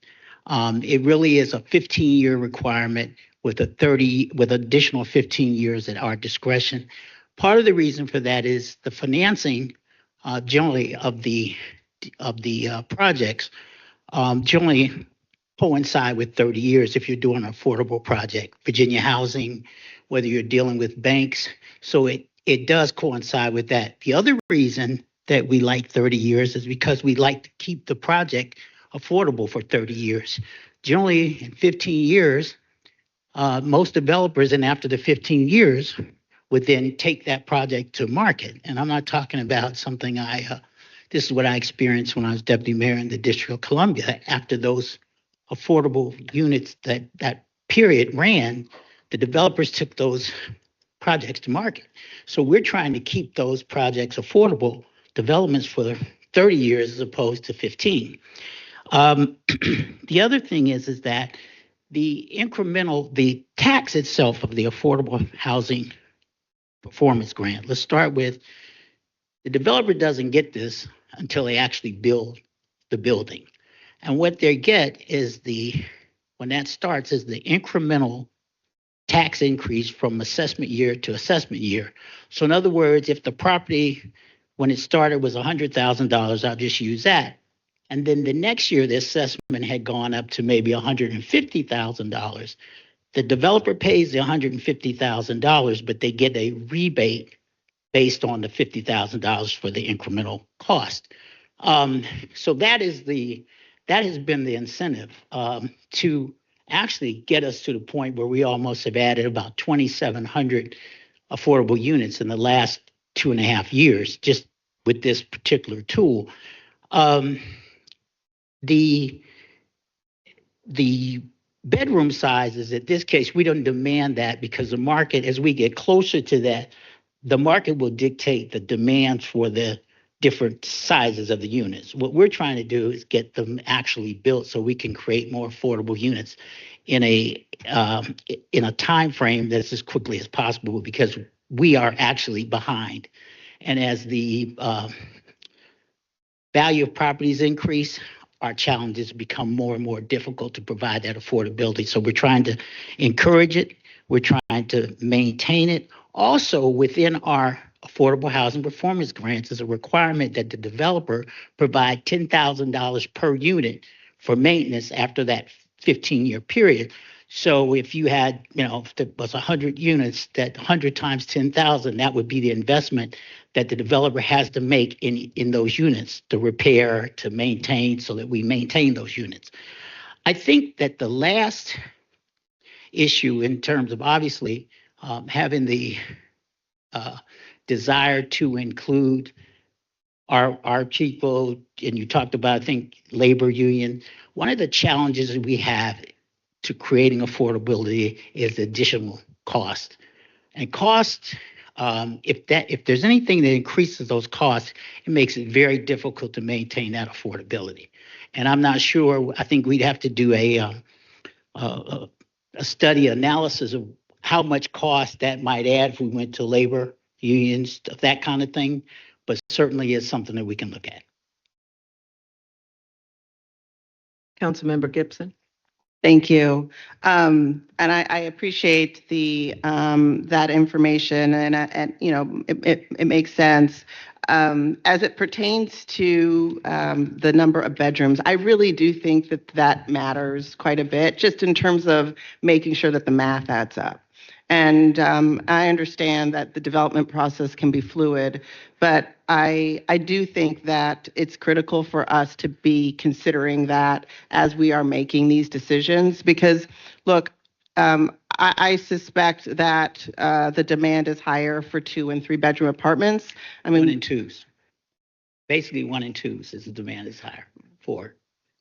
It really is a 15-year requirement with additional 15 years at our discretion. Part of the reason for that is the financing generally of the projects generally coincide with 30 years if you're doing an affordable project. Virginia Housing, whether you're dealing with banks, so it does coincide with that. The other reason that we like 30 years is because we like to keep the project affordable for 30 years. Generally, in 15 years, most developers, and after the 15 years, would then take that project to market. And I'm not talking about something this is what I experienced when I was deputy mayor in the District of Columbia. After those affordable units that period ran, the developers took those projects to market. So we're trying to keep those projects affordable developments for 30 years as opposed to 15. The other thing is that the tax itself of the Affordable Housing Performance Grant, let's start with the developer doesn't get this until they actually build the building. And what they get is when that starts is the incremental tax increase from assessment year to assessment year. So in other words, if the property, when it started, was $100,000, I'll just use that. And then the next year, the assessment had gone up to maybe $150,000. The developer pays the $150,000, but they get a rebate based on the $50,000 for the incremental cost. So that has been the incentive to actually get us to the point where we almost have added about 2,700 affordable units in the last 2.5 years, just with this particular tool. The bedroom sizes, in this case, we don't demand that because the market, as we get closer to that, the market will dictate the demand for the different sizes of the units. What we're trying to do is get them actually built so we can create more affordable units in a time frame that's as quickly as possible, because we are actually behind. And as the value of properties increase, our challenges become more and more difficult to provide that affordability. So we're trying to encourage it. We're trying to maintain it. Also, within our Affordable Housing Performance Grants is a requirement that the developer provide $10,000 per unit for maintenance after that 15-year period. So if you had, if there was 100 units, that 100 times 10,000, that would be the investment that the developer has to make in those units to repair, to maintain, so that we maintain those units. I think that the last issue in terms of obviously having the desire to include our people, and you talked about, I think, labor union. One of the challenges we have to creating affordability is additional cost. And cost, if there's anything that increases those costs, it makes it very difficult to maintain that affordability. And I'm not sure. I think we'd have to do a study analysis of how much cost that might add if we went to labor unions, that kind of thing. But certainly is something that we can look at. Councilmember Gibson. Thank you. And I appreciate that information, and it makes sense. As it pertains to the number of bedrooms, I really do think that matters quite a bit, just in terms of making sure that the math adds up. And I understand that the development process can be fluid, but I do think that it's critical for us to be considering that as we are making these decisions. Because, look, I suspect that the demand is higher for 2- and 3-bedroom apartments. I mean, 1 and 2s. Basically 1 and 2s is the demand is higher for.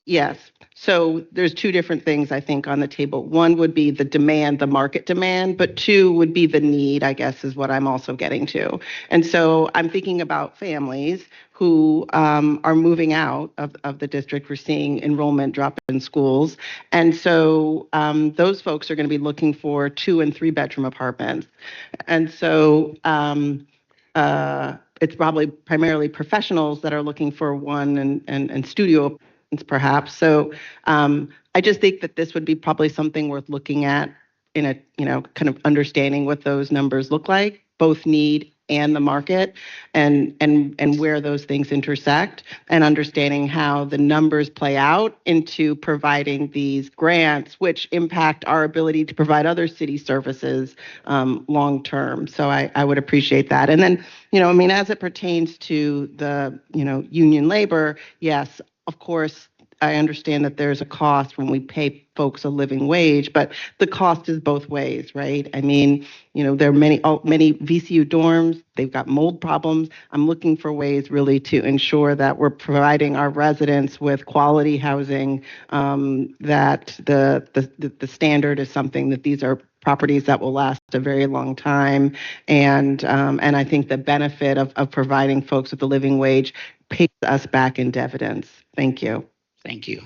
Yes. So there's two different things I think on the table. One would be the demand, the market demand, but two would be the need, I guess, is what I'm also getting to. And so I'm thinking about families who are moving out of the district. We're seeing enrollment drop in schools. And so those folks are going to be looking for 2 and 3 bedroom apartments. And so it's probably primarily professionals that are looking for 1 and studio apartments perhaps. So I just think that this would be probably something worth looking at in a, kind of understanding what those numbers look like, both need and the market, and where those things intersect, and understanding how the numbers play out into providing these grants, which impact our ability to provide other city services long term. So I would appreciate that. And then, as it pertains to the, union labor, yes, of course, I understand that there's a cost when we pay folks a living wage, but the cost is both ways, right? I mean, there are many VCU dorms, they've got mold problems. I'm looking for ways really to ensure that we're providing our residents with quality housing, that the standard is something that these are properties that will last a very long time. And I think the benefit of providing folks with a living wage pays us back in dividends. Thank you. Thank you.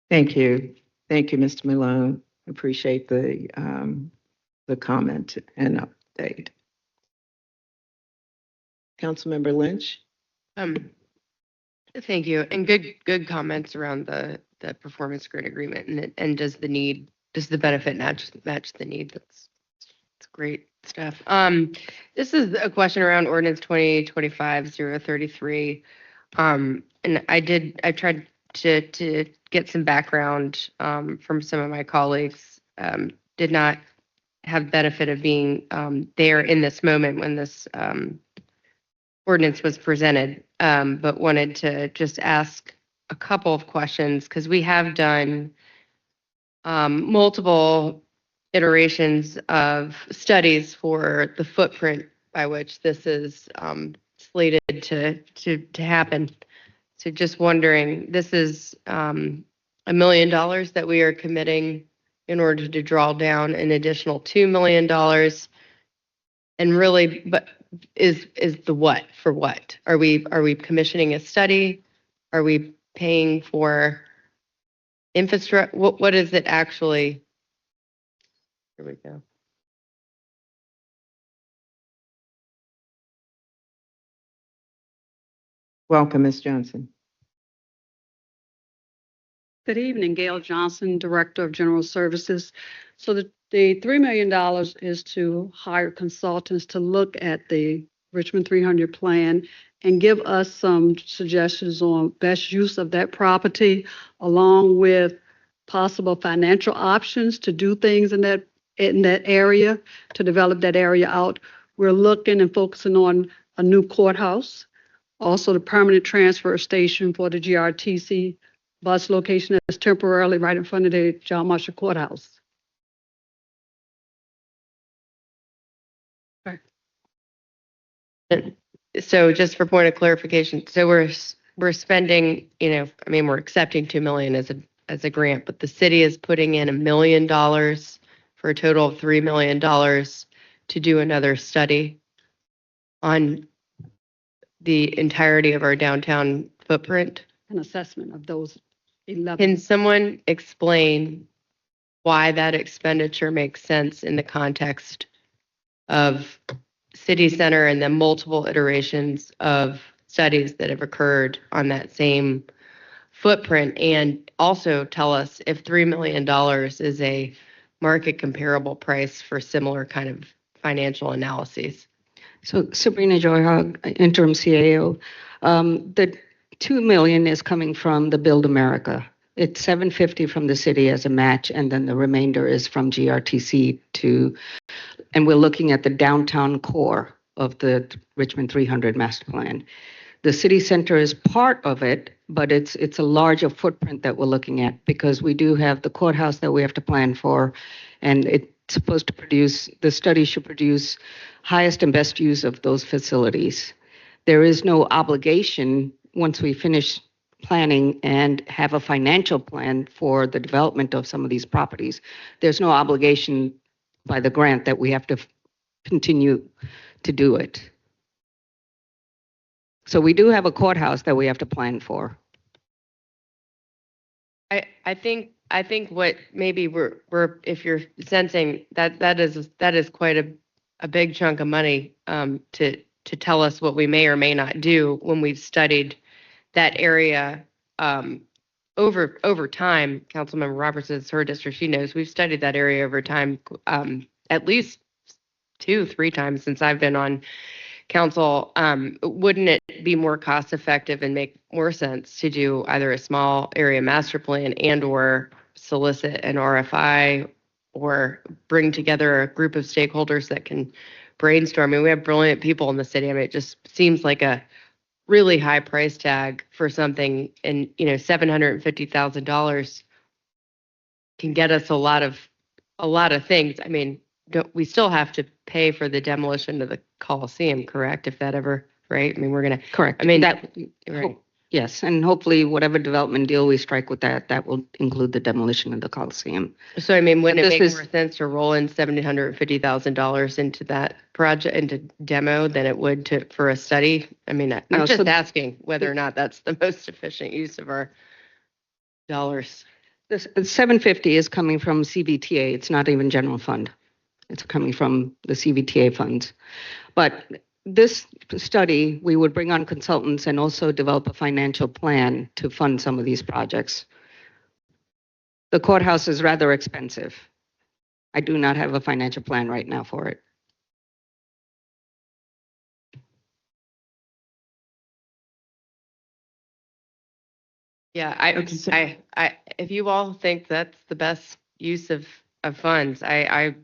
Thank you. Thank you, Mr. Malone. Appreciate the comment and update. Councilmember Lynch? Thank you. And good comments around the performance grant agreement, and does the benefit match the need? That's great stuff. This is a question around ordinance 2025-033. And I tried to get some background from some of my colleagues. Did not have benefit of being there in this moment when this ordinance was presented, but wanted to just ask a couple of questions, because we have done multiple iterations of studies for the footprint by which this is slated to happen. So just wondering, this is $1 million that we are committing in order to draw down an additional $2 million. And really, but is the what for what? Are we commissioning a study? Are we paying for infrastructure? What is it actually? Here we go. Welcome, Ms. Johnson. Good evening, Gail Johnson, Director of General Services. So the $3 million is to hire consultants to look at the Richmond 300 plan and give us some suggestions on best use of that property, along with possible financial options to do things in that area, to develop that area out. We're looking and focusing on a new courthouse, also the permanent transfer station for the GRTC bus location that's temporarily right in front of the John Marshall Courthouse. So just for point of clarification, so we're spending, we're accepting $2 million as a grant, but the city is putting in $1 million for a total of $3 million to do another study on the entirety of our downtown footprint. An assessment of those 11. Can someone explain why that expenditure makes sense in the context of city center and then multiple iterations of studies that have occurred on that same footprint? And also tell us if $3 million is a market comparable price for similar kind of financial analyses. So Sabrina Joyhog, interim CAO. The $2 million is coming from the Build America. It's $750 from the city as a match, and then the remainder is from GRTC and we're looking at the downtown core of the Richmond 300 master plan. The city center is part of it, but it's a larger footprint that we're looking at, because we do have the courthouse that we have to plan for, and it's supposed to the study should produce highest and best use of those facilities. There is no obligation once we finish planning and have a financial plan for the development of some of these properties. There's no obligation by the grant that we have to continue to do it. So we do have a courthouse that we have to plan for. I think what maybe we're if you're sensing that is quite a big chunk of money to tell us what we may or may not do when we've studied that area over time. Councilmember Roberts is her district. She knows we've studied that area over time at least 2-3 times since I've been on council. Wouldn't it be more cost effective and make more sense to do either a small area master plan and or solicit an RFI or bring together a group of stakeholders that can brainstorm? I mean, we have brilliant people in the city. I mean, it just seems like a really high price tag for something, and $750,000 can get us a lot of things. I mean, we still have to pay for the demolition of the Coliseum, correct? If that ever, right? I mean, we're gonna. Correct. I mean, Right. Yes, and hopefully whatever development deal we strike with that will include the demolition of the Coliseum. So, I mean, wouldn't it This make is- more sense to roll in $750,000 into that project, into demo, than it would for a study? I mean, I'm No, just so- asking whether or not that's the most efficient use of our dollars. This 750 is coming from CVTA. It's not even general fund. It's coming from the CVTA funds. But this study, we would bring on consultants and also develop a financial plan to fund some of these projects. The courthouse is rather expensive. I do not have a financial plan right now for it. Yeah, I, if you all think that's the best use of funds, I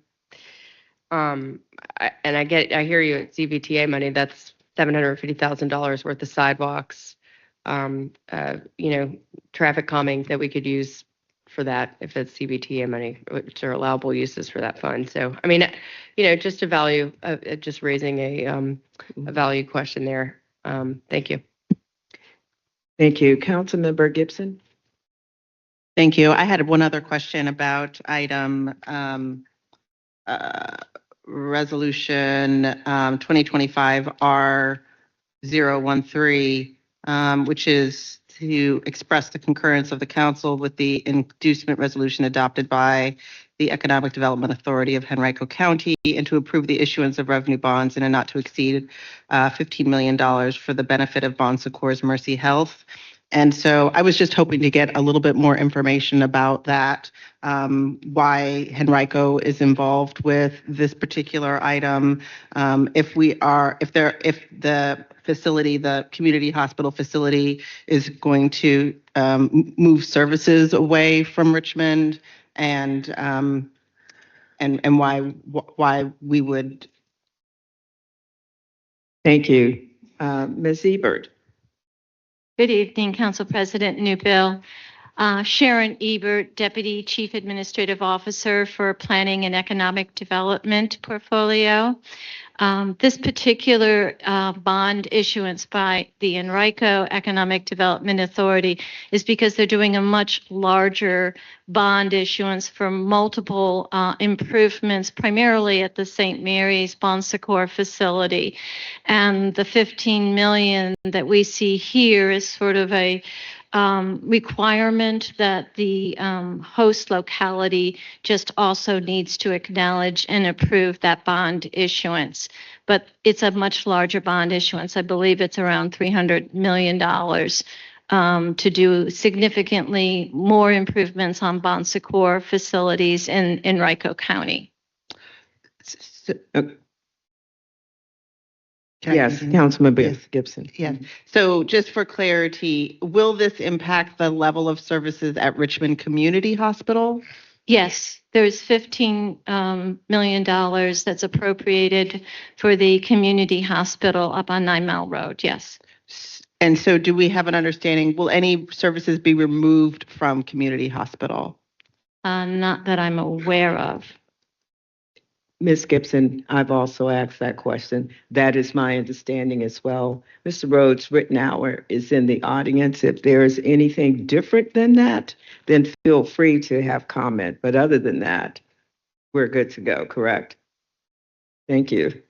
hear you at CVTA money. That's $750,000 worth of sidewalks, traffic calming that we could use for that if it's CVTA money, which are allowable uses for that fund. So, I mean, just a value, just raising a value question there. Thank you. Thank you. Councilmember Gibson? Thank you. I had one other question about item resolution 2025 R013, which is to express the concurrence of the council with the inducement resolution adopted by the Economic Development Authority of Henrico County, and to approve the issuance of revenue bonds in a not to exceed $15 million for the benefit of Bon Secours Mercy Health. And so I was just hoping to get a little bit more information about that, why Henrico is involved with this particular item, if the facility, the community hospital facility, is going to move services away from Richmond, and why we would. Thank you. Ms. Ebert? Good evening, Council President Newbill. Sharon Ebert, Deputy Chief Administrative Officer for Planning and Economic Development Portfolio. This particular bond issuance by the Henrico Economic Development Authority is because they're doing a much larger bond issuance for multiple improvements, primarily at the St. Mary's Bon Secours facility. And the $15 million that we see here is sort of a requirement that the host locality just also needs to acknowledge and approve that bond issuance. But it's a much larger bond issuance. I believe it's around $300 million to do significantly more improvements on Bon Secours facilities in Henrico County. Yes, Councilmember Gibson. Yes. So just for clarity, will this impact the level of services at Richmond Community Hospital? Yes, there's $15 million that's appropriated for the community hospital up on 9 Mile Road. Yes. And so do we have an understanding, will any services be removed from community hospital? Not that I'm aware of. Ms. Gibson, I've also asked that question. That is my understanding as well. Mr. Rhodes Rittenhour is in the audience. If there is anything different than that, then feel free to have comment. But other than that, we're good to go, correct? Thank you.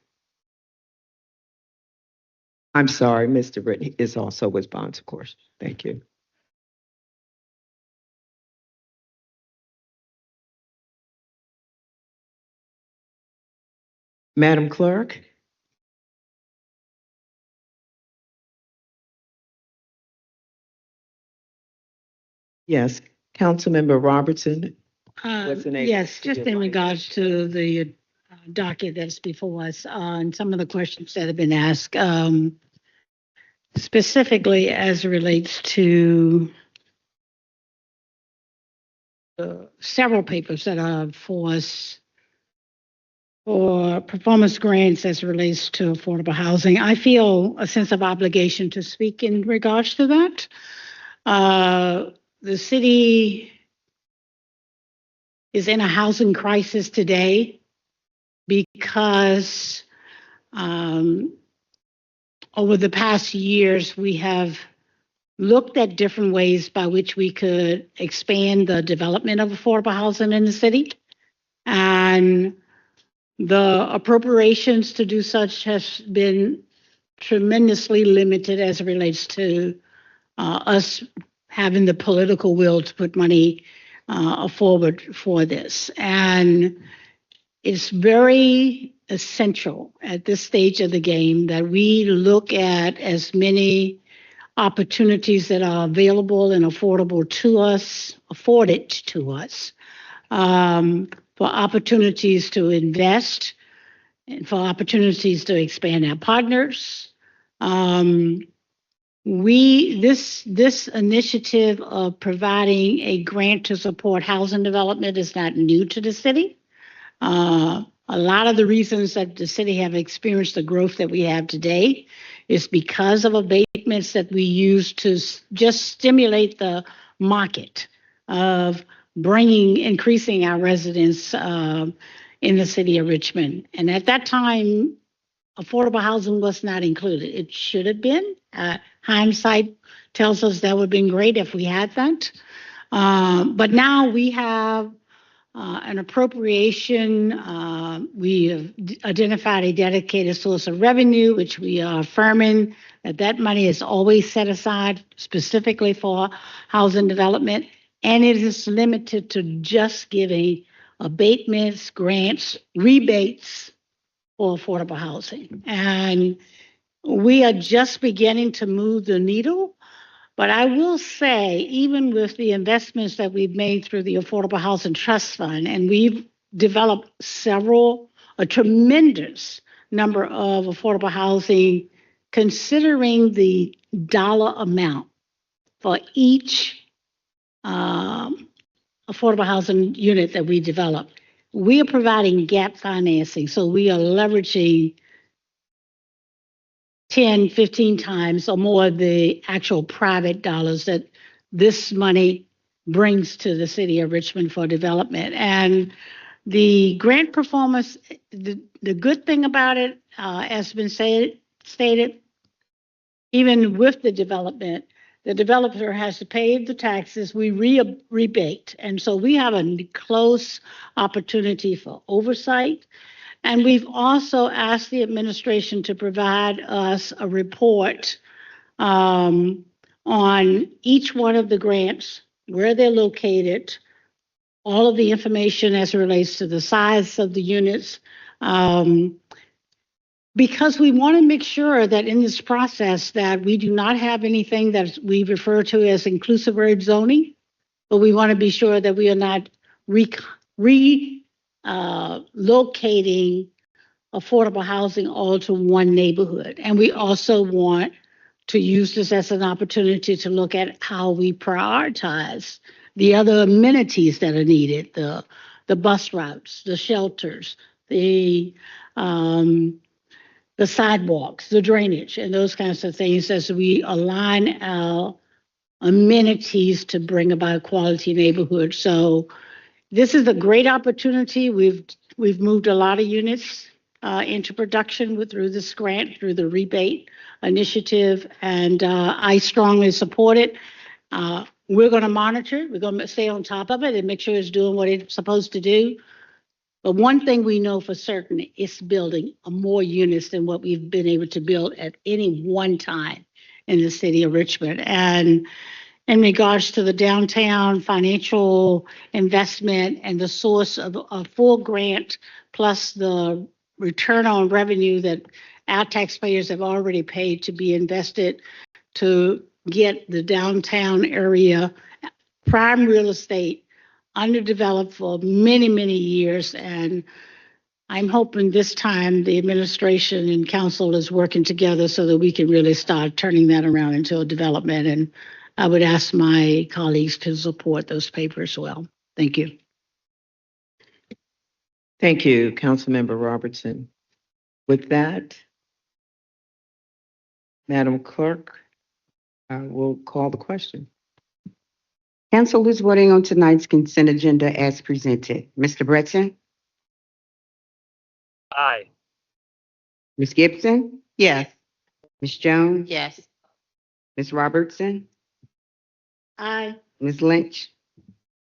I'm sorry, Mr. Rittenhour is also with bonds, of course. Thank you. Madam Clerk? Yes, Councilmember Robertson wasn't able Yes, to just give in my regards to the docket that's before us, and some of the questions that have been asked, specifically as it relates to several papers that are for us for performance grants as it relates to affordable housing. I feel a sense of obligation to speak in regards to that. The city is in a housing crisis today because over the past years, we have looked at different ways by which we could expand the development of affordable housing in the city. And the appropriations to do such has been tremendously limited as it relates to us having the political will to put money forward for this. And it's very essential at this stage of the game that we look at as many opportunities that are available and affordable to us, afforded to us, for opportunities to invest and for opportunities to expand our partners. This initiative of providing a grant to support housing development is not new to the city. A lot of the reasons that the city have experienced the growth that we have today is because of abatements that we use to just stimulate the market of increasing our residents in the city of Richmond. And at that time, affordable housing was not included. It should have been. Hindsight tells us that would have been great if we had that. But now we have an appropriation. We have identified a dedicated source of revenue, which we are affirming that money is always set aside specifically for housing development. And it is limited to just giving abatements, grants, rebates for affordable housing. And we are just beginning to move the needle. But I will say, even with the investments that we've made through the Affordable Housing Trust Fund, and we've developed a tremendous number of affordable housing, considering the dollar amount for each affordable housing unit that we develop, we are providing gap financing. So we are leveraging 10, 15 times or more the actual private dollars that this money brings to the city of Richmond for development. And the grant performance, the good thing about it, has been stated, even with the development, the developer has to pay the taxes, we rebate. And so we have a close opportunity for oversight. And we've also asked the administration to provide us a report on each one of the grants, where they're located, all of the information as it relates to the size of the units, because we want to make sure that in this process that we do not have anything that we refer to as inclusive area zoning, but we want to be sure that we are not locating affordable housing all to one neighborhood. And we also want to use this as an opportunity to look at how we prioritize the other amenities that are needed, the bus routes, the shelters, the sidewalks, the drainage, and those kinds of things as we align our amenities to bring about quality neighborhoods. So this is a great opportunity. We've We've moved a lot of units into production through this grant, through the rebate initiative, and I strongly support it. We're going to monitor it. We're going to stay on top of it and make sure it's doing what it's supposed to do. But one thing we know for certain, it's building more units than what we've been able to build at any one time in the city of Richmond. And in regards to the downtown financial investment and the source of a full grant, plus the return on revenue that our taxpayers have already paid to be invested to get the downtown area prime real estate underdeveloped for many, many years. And I'm hoping this time the administration and council is working together so that we can really start turning that around into a development. And I would ask my colleagues to support those papers as well. Thank you. Thank you, Councilmember Robertson. With that, Madam Clerk, I will call the question. Council is voting on tonight's consent agenda as presented. Mr. Breton? Aye. Ms. Gibson? Yes. Ms. Jones? Yes. Ms. Robertson? Aye. Ms. Lynch?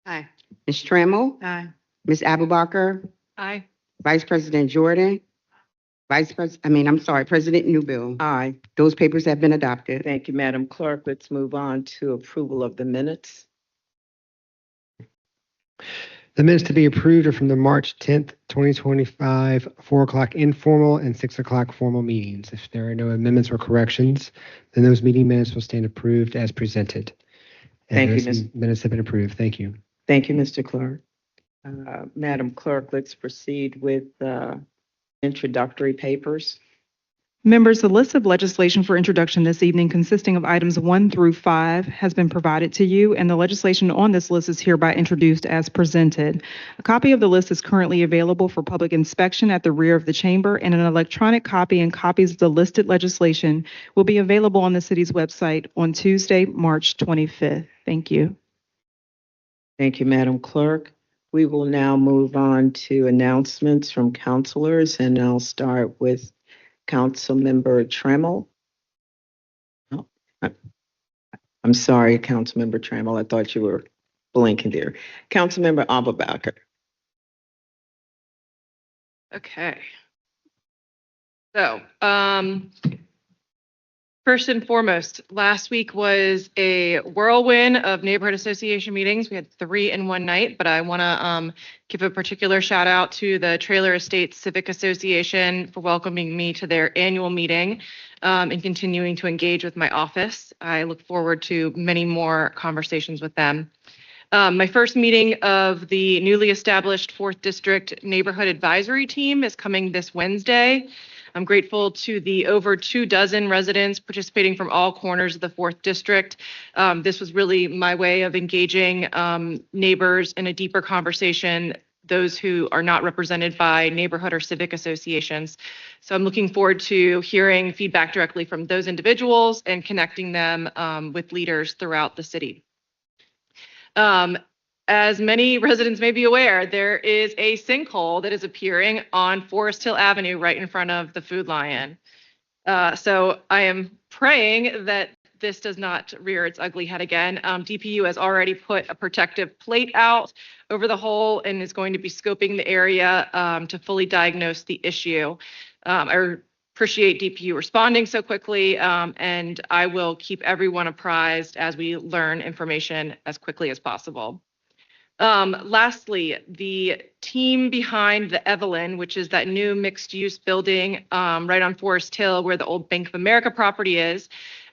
Aye. Ms. Trammell? Aye. Ms. Abubakar? Aye. Vice President Jordan? President Newbill. Aye. Those papers have been adopted. Thank you, Madam Clerk. Let's move on to approval of the minutes. The minutes to be approved are from the March 10th, 2025, 4 o'clock informal and 6 o'clock formal meetings. If there are no amendments or corrections, then those meeting minutes will stand approved as presented. And Thank you, those minutes have been approved. Thank you. Thank you, Mr. Clerk. Madam Clerk, let's proceed with introductory papers. Members, the list of legislation for introduction this evening consisting of items 1 through 5 has been provided to you, and the legislation on this list is hereby introduced as presented. A copy of the list is currently available for public inspection at the rear of the chamber, and an electronic copy and copies of the listed legislation will be available on the city's website on Tuesday, March 25th. Thank you. Thank you, Madam Clerk. We will now move on to announcements from councilors, and I'll start with Councilmember Trammell. Oh, I'm sorry, Councilmember Trammell. I thought you were blinking there. Councilmember Abubakar. Okay. So, first and foremost, last week was a whirlwind of neighborhood association meetings. We had 3 in one night, but I want to give a particular shout out to the Trailer Estates Civic Association for welcoming me to their annual meeting and continuing to engage with my office. I look forward to many more conversations with them. My first meeting of the newly established 4th District Neighborhood Advisory Team is coming this Wednesday. I'm grateful to the over 24 residents participating from all corners of the 4th District. This was really my way of engaging neighbors in a deeper conversation, those who are not represented by neighborhood or civic associations. So I'm looking forward to hearing feedback directly from those individuals and connecting them with leaders throughout the city. As many residents may be aware, there is a sinkhole that is appearing on Forest Hill Avenue right in front of the Food Lion. So I am praying that this does not rear its ugly head again. DPU has already put a protective plate out over the hole and is going to be scoping the area to fully diagnose the issue. I appreciate DPU responding so quickly, and I will keep everyone apprised as we learn information as quickly as possible. Lastly, the team behind the Evelyn, which is that new mixed-use building right on Forest Hill where the old Bank of America property is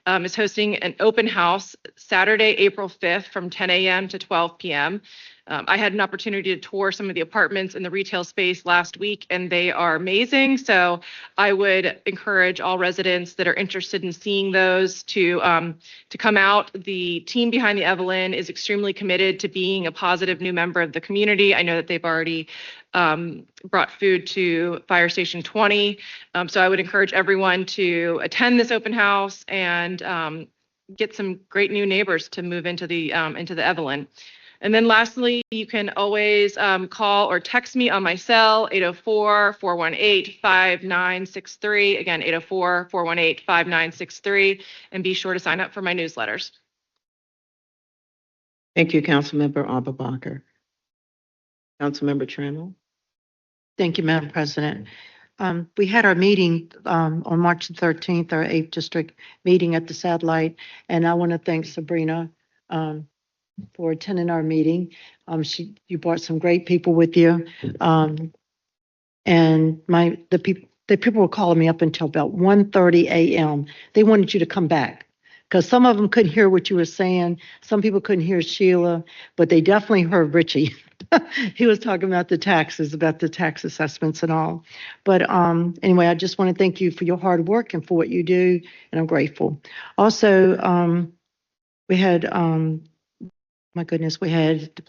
hosting an open house Saturday, April 5th from 10 a.m. to 12 p.m. I had an opportunity to tour some of the apartments in the retail space last week, and they are amazing. So I would encourage all residents that are interested in seeing those to come out. The team behind the Evelyn is extremely committed to being a positive new member of the community. I know that they've already brought food to Fire Station 20. So I would encourage everyone to attend this open house and get some great new neighbors to move into the Evelyn. And then lastly, you can always call or text me on my cell, 804-418-5963. Again, 804-418-5963, and be sure to sign up for my newsletters. Thank you, Councilmember Abubakar. Councilmember Trammell. Thank you, Madam President. We had our meeting on March 13th, our 8th District meeting at the Satellite, and I want to thank Sabrina for attending our meeting. You brought some great people with you, and the people were calling me up until about 1:30 a.m. They wanted you to come back because some of them couldn't hear what you were saying. Some people couldn't hear Sheila, but they definitely heard Richie. He was talking about the taxes, about the tax assessments and all. But anyway, I just want to thank you for your hard work and for what you do, and I'm grateful. Also, we had, my goodness, we had the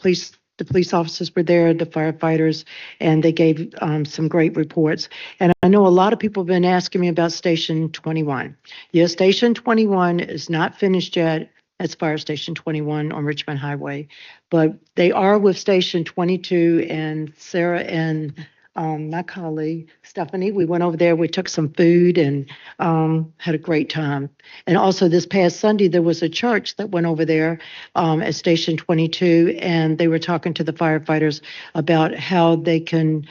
police officers were there, the firefighters, and they gave some great reports. And I know a lot of people have been asking me about Station 21. Yes, Station 21 is not finished yet. That's Fire Station 21 on Richmond Highway. But they are with Station 22, and Sarah and my colleague Stephanie, we went over there, we took some food and had a great time. And also this past Sunday, there was a church that went over there at Station 22, and they were talking to the firefighters about how they can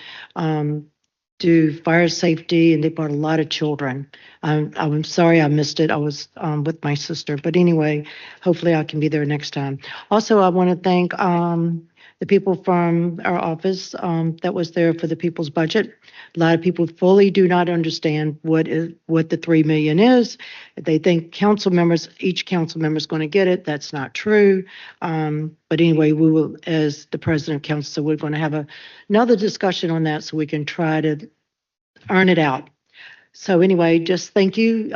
do fire safety, and they brought a lot of children. I'm sorry I missed it. I was with my sister, but anyway, hopefully I can be there next time. Also, I want to thank the people from our office that was there for the people's budget. A lot of people fully do not understand what the 3 million is. They think each council member is going to get it. That's not true. But anyway, we will, as the president of council, so we're going to have another discussion on that so we can try to earn it out. So anyway, just thank you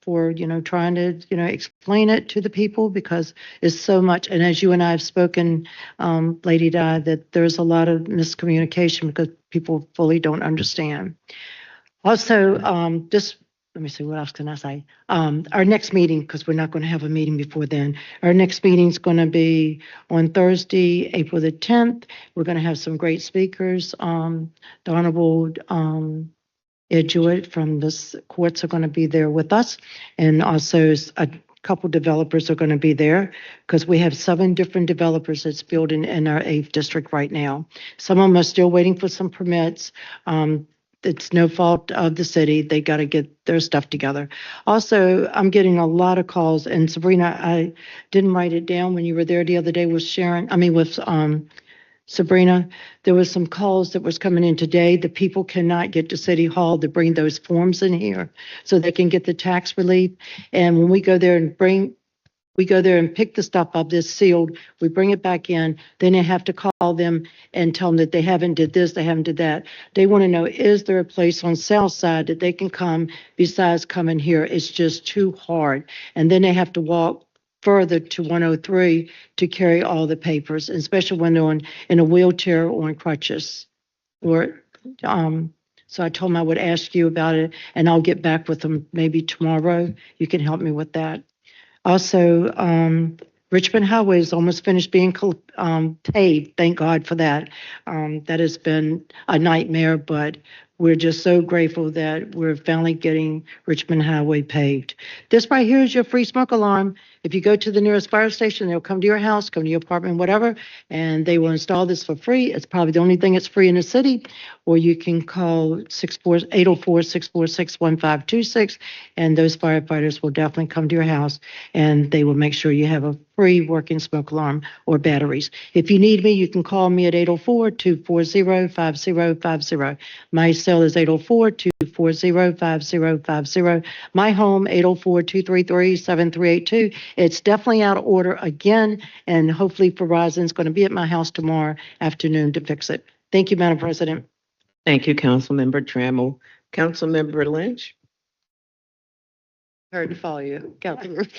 for, trying to, explain it to the people because it's so much. And as you and I have spoken, Lady Di, that there's a lot of miscommunication because people fully don't understand. Also, let me see, what else can I say? Our next meeting, because we're not going to have a meeting before then. Our next meeting is going to be on Thursday, April the 10th. We're going to have some great speakers. The Honorable Ed Jewett from the courts are going to be there with us. And also a couple developers are going to be there because we have 7 different developers that's building in our 8th district right now. Some of them are still waiting for some permits. It's no fault of the city. They got to get their stuff together. Also, I'm getting a lot of calls, and Sabrina, I didn't write it down when you were there the other day with Sabrina. There was some calls that was coming in today. The people cannot get to City Hall to bring those forms in here so they can get the tax relief. And when we go there and pick the stuff up, this sealed, we bring it back in, then they have to call them and tell them that they haven't did this, they haven't did that. They want to know, is there a place on South Side that they can come besides coming here? It's just too hard. And then they have to walk further to 103 to carry all the papers, especially when they're in a wheelchair or on crutches. So I told them I would ask you about it, and I'll get back with them maybe tomorrow. You can help me with that. Also, Richmond Highway is almost finished being paved. Thank God for that. That has been a nightmare, but we're just so grateful that we're finally getting Richmond Highway paved. This right here is your free smoke alarm. If you go to the nearest fire station, they'll come to your house, come to your apartment, whatever, and they will install this for free. It's probably the only thing that's free in the city. Or you can call 804-646-1526, and those firefighters will definitely come to your house, and they will make sure you have a free working smoke alarm or batteries. If you need me, you can call me at 804-240-5050. My cell is 804-240-5050. My home, 804-233-7382. It's definitely out of order again, and hopefully Verizon's going to be at my house tomorrow afternoon to fix it. Thank you, Madam President. Thank you, Councilmember Trammell. Councilmember Lynch. Hard to follow you, Councilmember.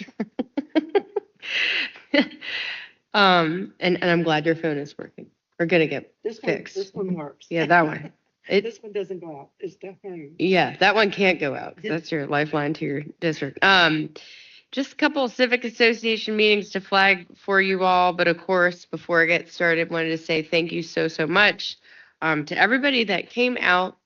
And I'm glad your phone is working. We're gonna get fixed. This one works. Yeah, that one. This one doesn't go out. It's the home. Yeah, that one can't go out. 'Cause that's your lifeline to your district. Just a couple of Civic Association meetings to flag for you all. But of course, before I get started, wanted to say thank you so much to everybody that came out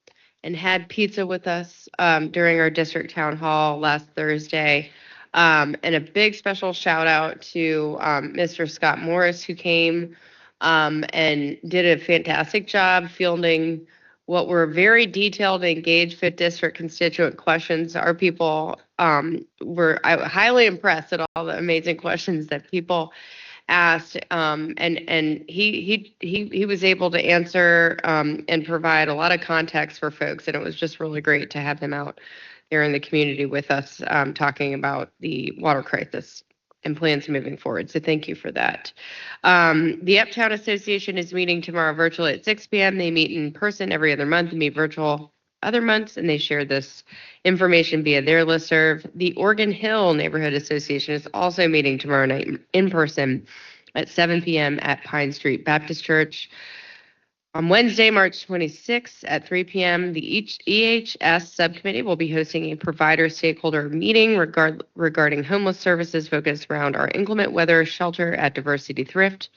and had pizza with us during our district town hall last Thursday. And a big special shout out to Mr. Scott Morris, who came and did a fantastic job fielding what were very detailed, engaged, fit district constituent questions. Our people were highly impressed at all the amazing questions that people asked, and he was able to answer and provide a lot of context for folks, and it was just really great to have him out there in the community with us talking about the water crisis and plans moving forward. So thank you for that. The Uptown Association is meeting tomorrow virtually at 6 p.m. They meet in person every other month and meet virtual other months, and they share this information via their listserv. The Oregon Hill Neighborhood Association is also meeting tomorrow night in person at 7 p.m. at Pine Street Baptist Church. On Wednesday, March 26th at 3 p.m., the EHS subcommittee will be hosting a provider stakeholder meeting regarding homeless services focused around our inclement weather shelter at Diversity Thrift.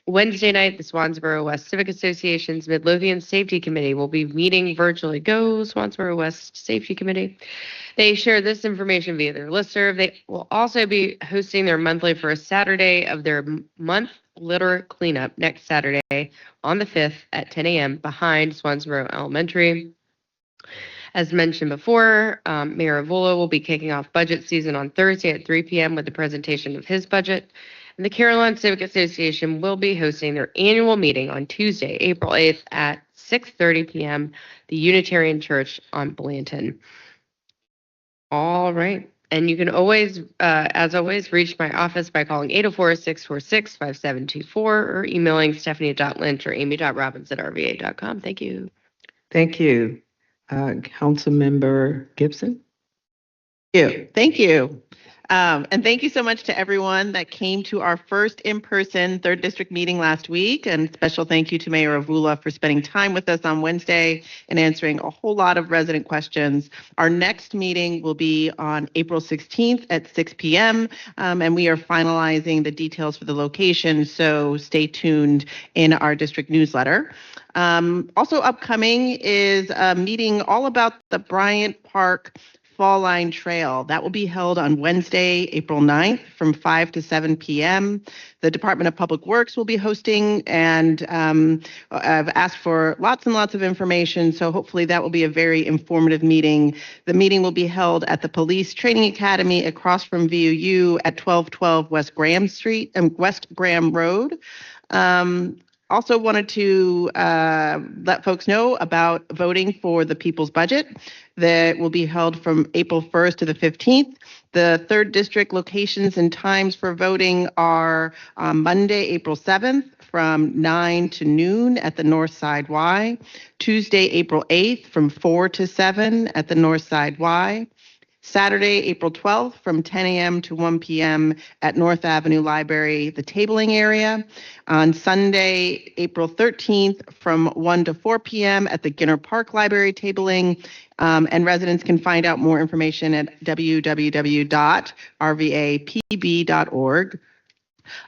Wednesday night, the Swansboro West Civic Association's Midlothian Safety Committee will be meeting virtually. Go Swansboro West Safety Committee. They share this information via their listserv. They will also be hosting their monthly first Saturday of their month litter cleanup next Saturday on the 5th at 10 a.m. behind Swansboro Elementary. As mentioned before, Mayor Avula will be kicking off budget season on Thursday at 3 p.m. with the presentation of his budget. And the Carolina Civic Association will be hosting their annual meeting on Tuesday, April 8th at 6:30 p.m. the Unitarian Church on Blanton. All right. And you can always, as always, reach my office by calling 804-646-5724 or emailing stephanie.lynch or amy.robbins@rva.com. Thank you. Thank you. Councilmember Gibson? Thank you. And thank you so much to everyone that came to our first in-person 3rd District meeting last week. And special thank you to Mayor Avula for spending time with us on Wednesday and answering a whole lot of resident questions. Our next meeting will be on April 16th at 6 p.m. And we are finalizing the details for the location, so stay tuned in our district newsletter. Also upcoming is a meeting all about the Bryant Park Fall Line Trail. That will be held on Wednesday, April 9th from 5 to 7 p.m. The Department of Public Works will be hosting, and I've asked for lots and lots of information, so hopefully that will be a very informative meeting. The meeting will be held at the Police Training Academy across from VUU at 1212 West Graham Street and West Graham Road. Also wanted to let folks know about voting for the People's Budget that will be held from April 1st to the 15th. The 3rd District locations and times for voting are Monday, April 7th from 9 to noon at the North Side Y, Tuesday, April 8th from 4 to 7 at the North Side Y, Saturday, April 12th from 10 a.m. to 1 p.m. at North Avenue Library, the tabling area. On Sunday, April 13th from 1 to 4 p.m. at the Ginner Park Library tabling. And residents can find out more information at www.rvapb.org.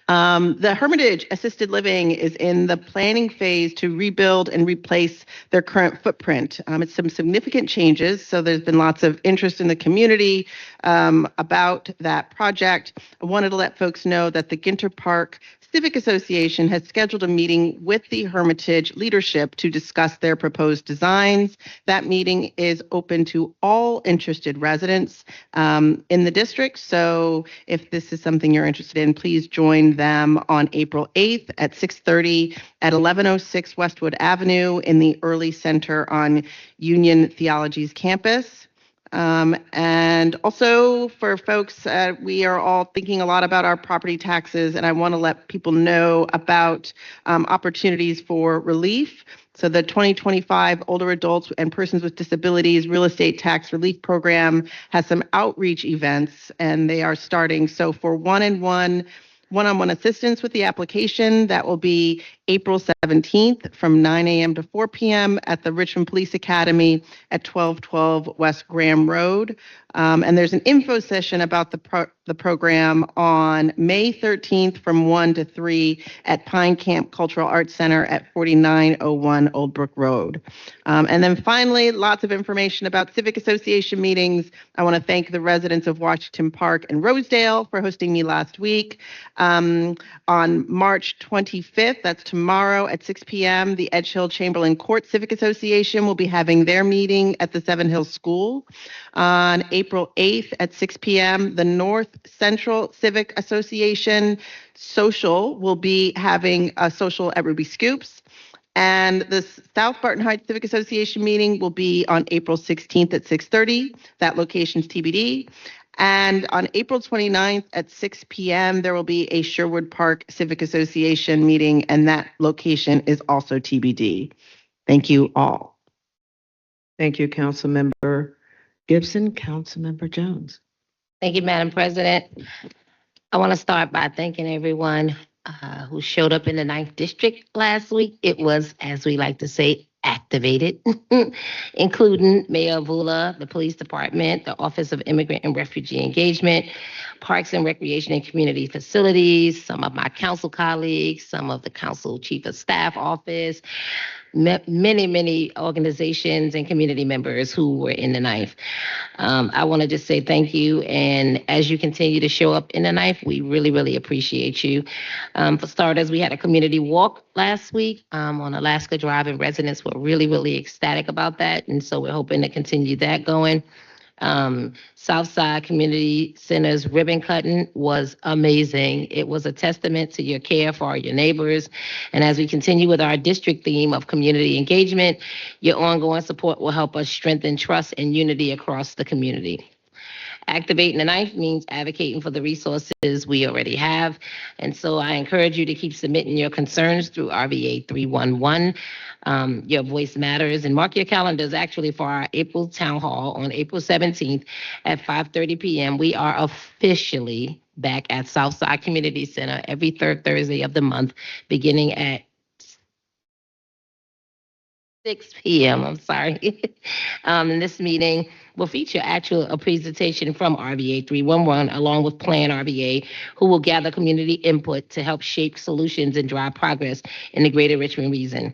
The Hermitage Assisted Living is in the planning phase to rebuild and replace their current footprint. It's some significant changes, so there's been lots of interest in the community about that project. I wanted to let folks know that the Ginter Park Civic Association has scheduled a meeting with the Hermitage leadership to discuss their proposed designs. That meeting is open to all interested residents in the district. So if this is something you're interested in, please join them on April 8th at 6:30 at 1106 Westwood Avenue in the Early Center on Union Theology's campus. And also for folks, we are all thinking a lot about our property taxes, and I want to let people know about opportunities for relief. So the 2025 Older Adults and Persons with Disabilities Real Estate Tax Relief Program has some outreach events, and they are starting. So for one-on-one assistance with the application, that will be April 17th from 9 a.m. to 4 p.m. at the Richmond Police Academy at 1212 West Graham Road. And there's an info session about the the program on May 13th from 1 to 3 at Pine Camp Cultural Arts Center at 4901 Old Brook Road. And then finally, lots of information about Civic Association meetings. I want to thank the residents of Washington Park and Rosedale for hosting me last week. On March 25th, that's tomorrow at 6 p.m., the Edge Hill Chamberlain Court Civic Association will be having their meeting at the Seven Hills School. On April 8th at 6 p.m., the North Central Civic Association social will be having a social at Ruby Scoops. And the South Barton Heights Civic Association meeting will be on April 16th at 6:30. That location's TBD. And on April 29th at 6 p.m., there will be a Sherwood Park Civic Association meeting, and that location is also TBD. Thank you all. Thank you, Councilmember Gibson. Councilmember Jones. Thank you, Madam President. I want to start by thanking everyone who showed up in the 9th District last week. It was, as we like to say, activated, including Mayor Avula, the Police Department, the Office of Immigrant and Refugee Engagement, Parks and Recreation and Community Facilities, some of my council colleagues, some of the Council Chief of Staff Office, many organizations and community members who were in the 9th. I want to just say thank you. And as you continue to show up in the 9th, we really appreciate you. For starters, we had a community walk last week on Alaska Drive, and residents were really ecstatic about that. And so we're hoping to continue that going. Southside Community Center's ribbon cutting was amazing. It was a testament to your care for your neighbors. And as we continue with our district theme of community engagement, your ongoing support will help us strengthen trust and unity across the community. Activating the 9th means advocating for the resources we already have. And so I encourage you to keep submitting your concerns through RVA 311. Your voice matters, and mark your calendars actually for our April town hall on April 17th at 5:30 p.m. We are officially back at Southside Community Center every third Thursday of the month, beginning at 6 p.m. I'm sorry. And this meeting will feature a presentation from RVA 311 along with Plan RVA, who will gather community input to help shape solutions and drive progress in the greater Richmond region.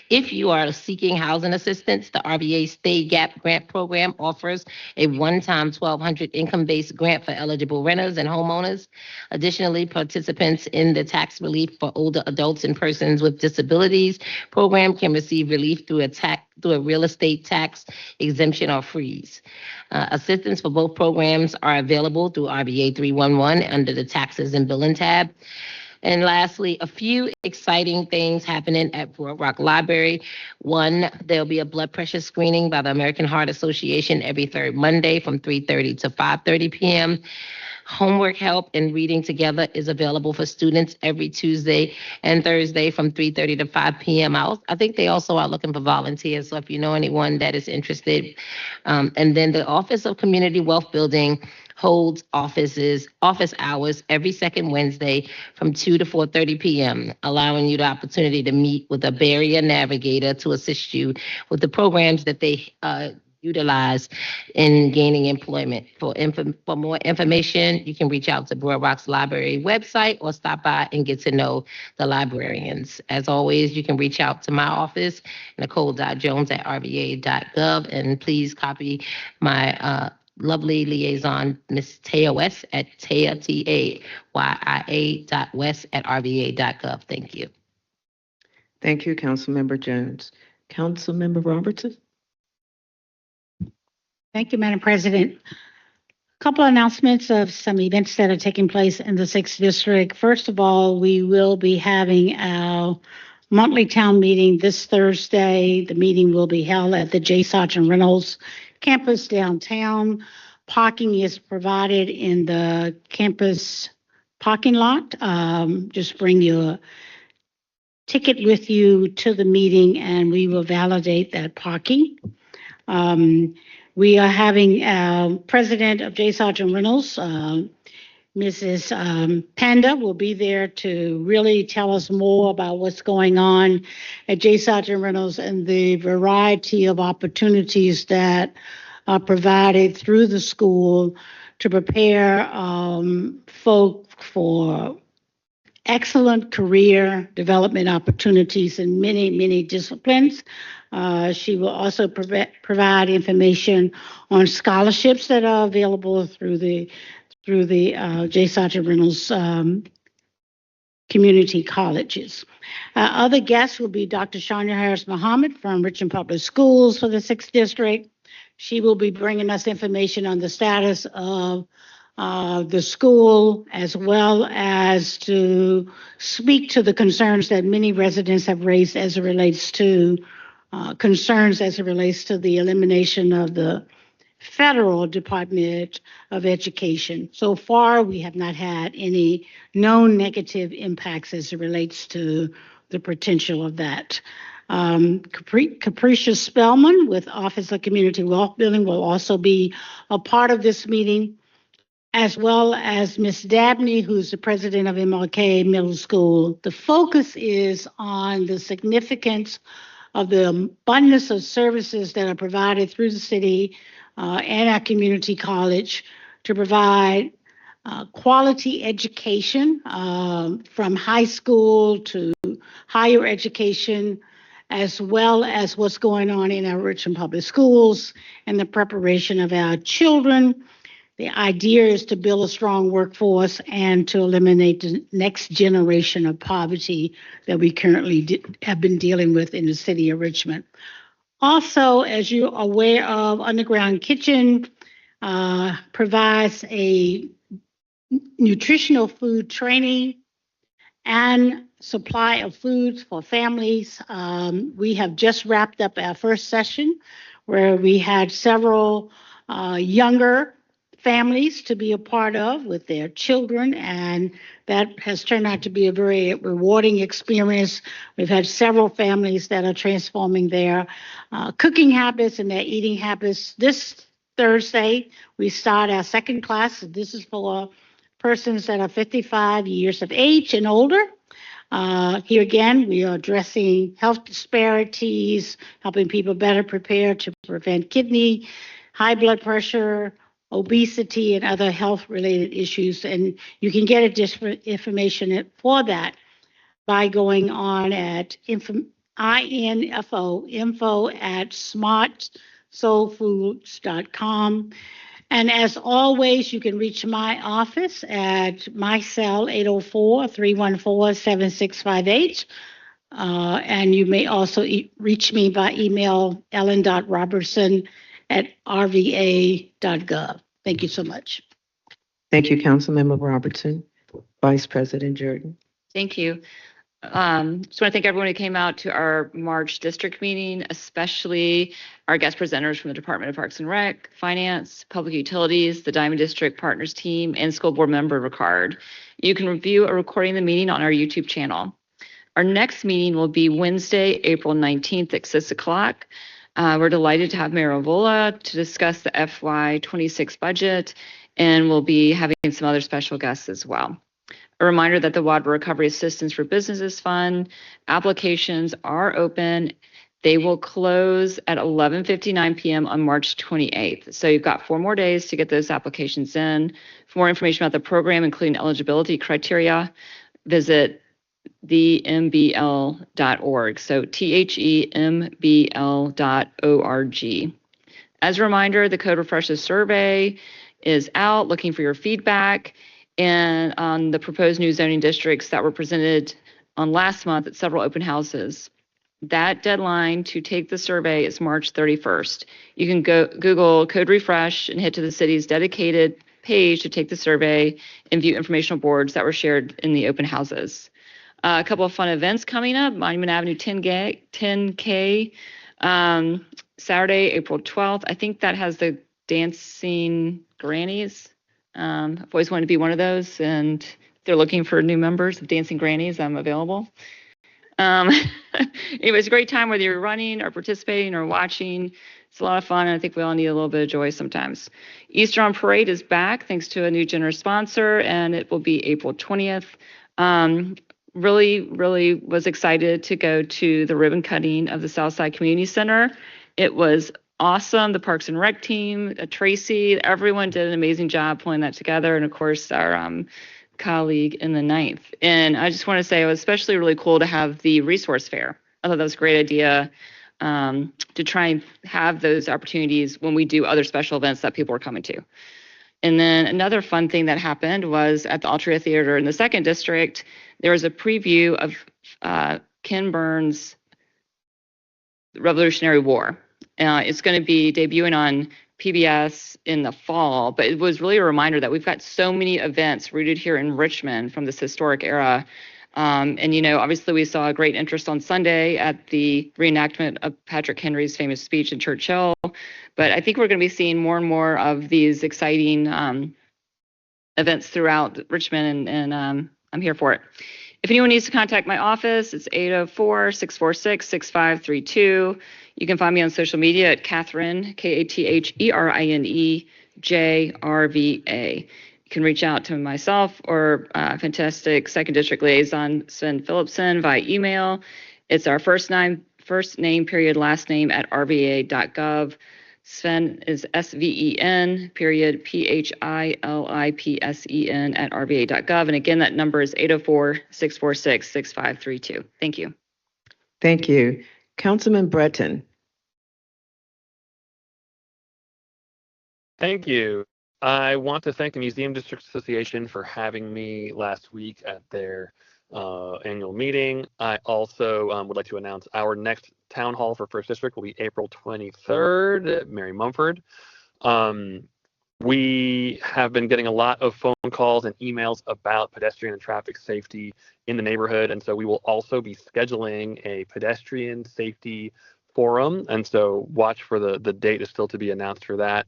If you are seeking housing assistance, the RVA Stay Gap Grant Program offers a one-time $1,200 income-based grant for eligible renters and homeowners. Additionally, participants in the tax relief for older adults and persons with disabilities program can receive relief through a real estate tax exemption or freeze. Assistance for both programs are available through RVA 311 under the Taxes and Billing tab. And lastly, a few exciting things happening at Broad Rock Library. One, there'll be a blood pressure screening by the American Heart Association every third Monday from 3:30 to 5:30 p.m. Homework help and reading together is available for students every Tuesday and Thursday from 3:30 to 5 p.m. I think they also are looking for volunteers, so if you know anyone that is interested. And then the Office of Community Wealth Building holds office hours every second Wednesday from 2 to 4:30 p.m., allowing you the opportunity to meet with a barrier navigator to assist you with the programs that they utilize in gaining employment. For more information, you can reach out to Broad Rock's library website or stop by and get to know the librarians. As always, you can reach out to my office, nicole.jones@rva.gov, and please copy my lovely liaison, Ms. Taya West at Taya, TAYA.West@rva.gov. Thank you. Thank you, Councilmember Jones. Councilmember Robertson? Thank you, Madam President. A couple of announcements of some events that are taking place in the 6th District. First of all, we will be having our monthly town meeting this Thursday. The meeting will be held at the J. Sergeant Reynolds campus downtown. Parking is provided in the campus parking lot. Just bring your ticket with you to the meeting and we will validate that parking. We are having our president of J. Sergeant Reynolds, Mrs. Panda, will be there to really tell us more about what's going on at J. Sergeant Reynolds and the variety of opportunities that are provided through the school to prepare folk for excellent career development opportunities in many, many disciplines. She will also provide information on scholarships that are available through the J. Sergeant Reynolds community colleges. Other guests will be Dr. Shania Harris Muhammad from Richmond Public Schools for the 6th District. She will be bringing us information on the status of the school, as well as to speak to the concerns that many residents have raised as it relates to the elimination of the federal Department of Education. So far, we have not had any known negative impacts as it relates to the potential of that. Capricia Spellman with Office of Community Wealth Building will also be a part of this meeting, as well as Ms. Dabney, who's the president of MLK Middle School. The focus is on the significance of the abundance of services that are provided through the city and our community college to provide quality education from high school to higher education, as well as what's going on in our Richmond Public Schools and the preparation of our children. The idea is to build a strong workforce and to eliminate the next generation of poverty that we currently have been dealing with in the city of Richmond. Also, as you're aware of, Underground Kitchen provides a nutritional food training and supply of foods for families. We have just wrapped up our first session where we had several younger families to be a part of with their children, and that has turned out to be a very rewarding experience. We've had several families that are transforming their cooking habits and their eating habits. This Thursday, we start our second class. This is for persons that are 55 years of age and older. Here again, we are addressing health disparities, helping people better prepare to prevent kidney, high blood pressure, obesity, and other health-related issues. And you can get additional information for that by going on at info at smartsoulfoods.com. And as always, you can reach my office at my cell 804-314-7658. And you may also reach me by email ellen.robertson@rva.gov. Thank you so much. Thank you, Councilmember Robertson. Vice President Jordan. Thank you. Just want to thank everyone who came out to our March district meeting, especially our guest presenters from the Department of Parks and Rec, Finance, Public Utilities, the Diamond District Partners Team, and School Board Member Ricard. You can review a recording of the meeting on our YouTube channel. Our next meeting will be Wednesday, April 19th at 6 o'clock. We're delighted to have Mayor Avola to discuss the FY26 budget, and we'll be having some other special guests as well. A reminder that the Water Recovery Assistance for Businesses Fund applications are open. They will close at 11:59 p.m. on March 28th. So you've got 4 more days to get those applications in. For more information about the program, including eligibility criteria, visit thembl.org. So thembl.org. As a reminder, the Code Refreshes survey is out, looking for your feedback, and on the proposed new zoning districts that were presented on last month at several open houses. That deadline to take the survey is March 31st. You can go Google Code Refresh and head to the city's dedicated page to take the survey and view informational boards that were shared in the open houses. A couple of fun events coming up: Monument Avenue 10K, Saturday, April 12th. I think that has the dancing grannies. I've always wanted to be one of those, and if they're looking for new members of Dancing Grannies, I'm available. Anyway, it's a great time whether you're running or participating or watching. It's a lot of fun, and I think we all need a little bit of joy sometimes. Easter on Parade is back thanks to a new generous sponsor, and it will be April 20th. Really was excited to go to the ribbon cutting of the Southside Community Center. It was awesome. The Parks and Rec team, Tracy, everyone did an amazing job pulling that together. And of course, our colleague in the ninth. And I just want to say it was especially really cool to have the resource fair. I thought that was a great idea to try and have those opportunities when we do other special events that people are coming to. And then another fun thing that happened was at the Altria Theater in the 2nd District, there was a preview of Ken Burns' Revolutionary War. It's going to be debuting on PBS in the fall, but it was really a reminder that we've got so many events rooted here in Richmond from this historic era. And, you know, obviously we saw a great interest on Sunday at the reenactment of Patrick Henry's famous speech in Churchill. But I think we're going to be seeing more and more of these exciting events throughout Richmond, and I'm here for it. If anyone needs to contact my office, it's 804-646-6532. You can find me on social media at Catherine, Katherine JRVA. You can reach out to myself or fantastic 2nd District Liaison Sven Phillipson via email. It's our first name period last name at rva.gov. Sven is SVEN period PHILIPSEN at rva.gov. And again, that number is 804-646-6532. Thank you. Thank you. Councilman Breton. Thank you. I want to thank the Museum District Association for having me last week at their annual meeting. I also would like to announce our next town hall for 1st District will be April 23rd at Mary Mumford. We have been getting a lot of phone calls and emails about pedestrian and traffic safety in the neighborhood, and so we will also be scheduling a pedestrian safety forum, and so watch for the date is still to be announced for that.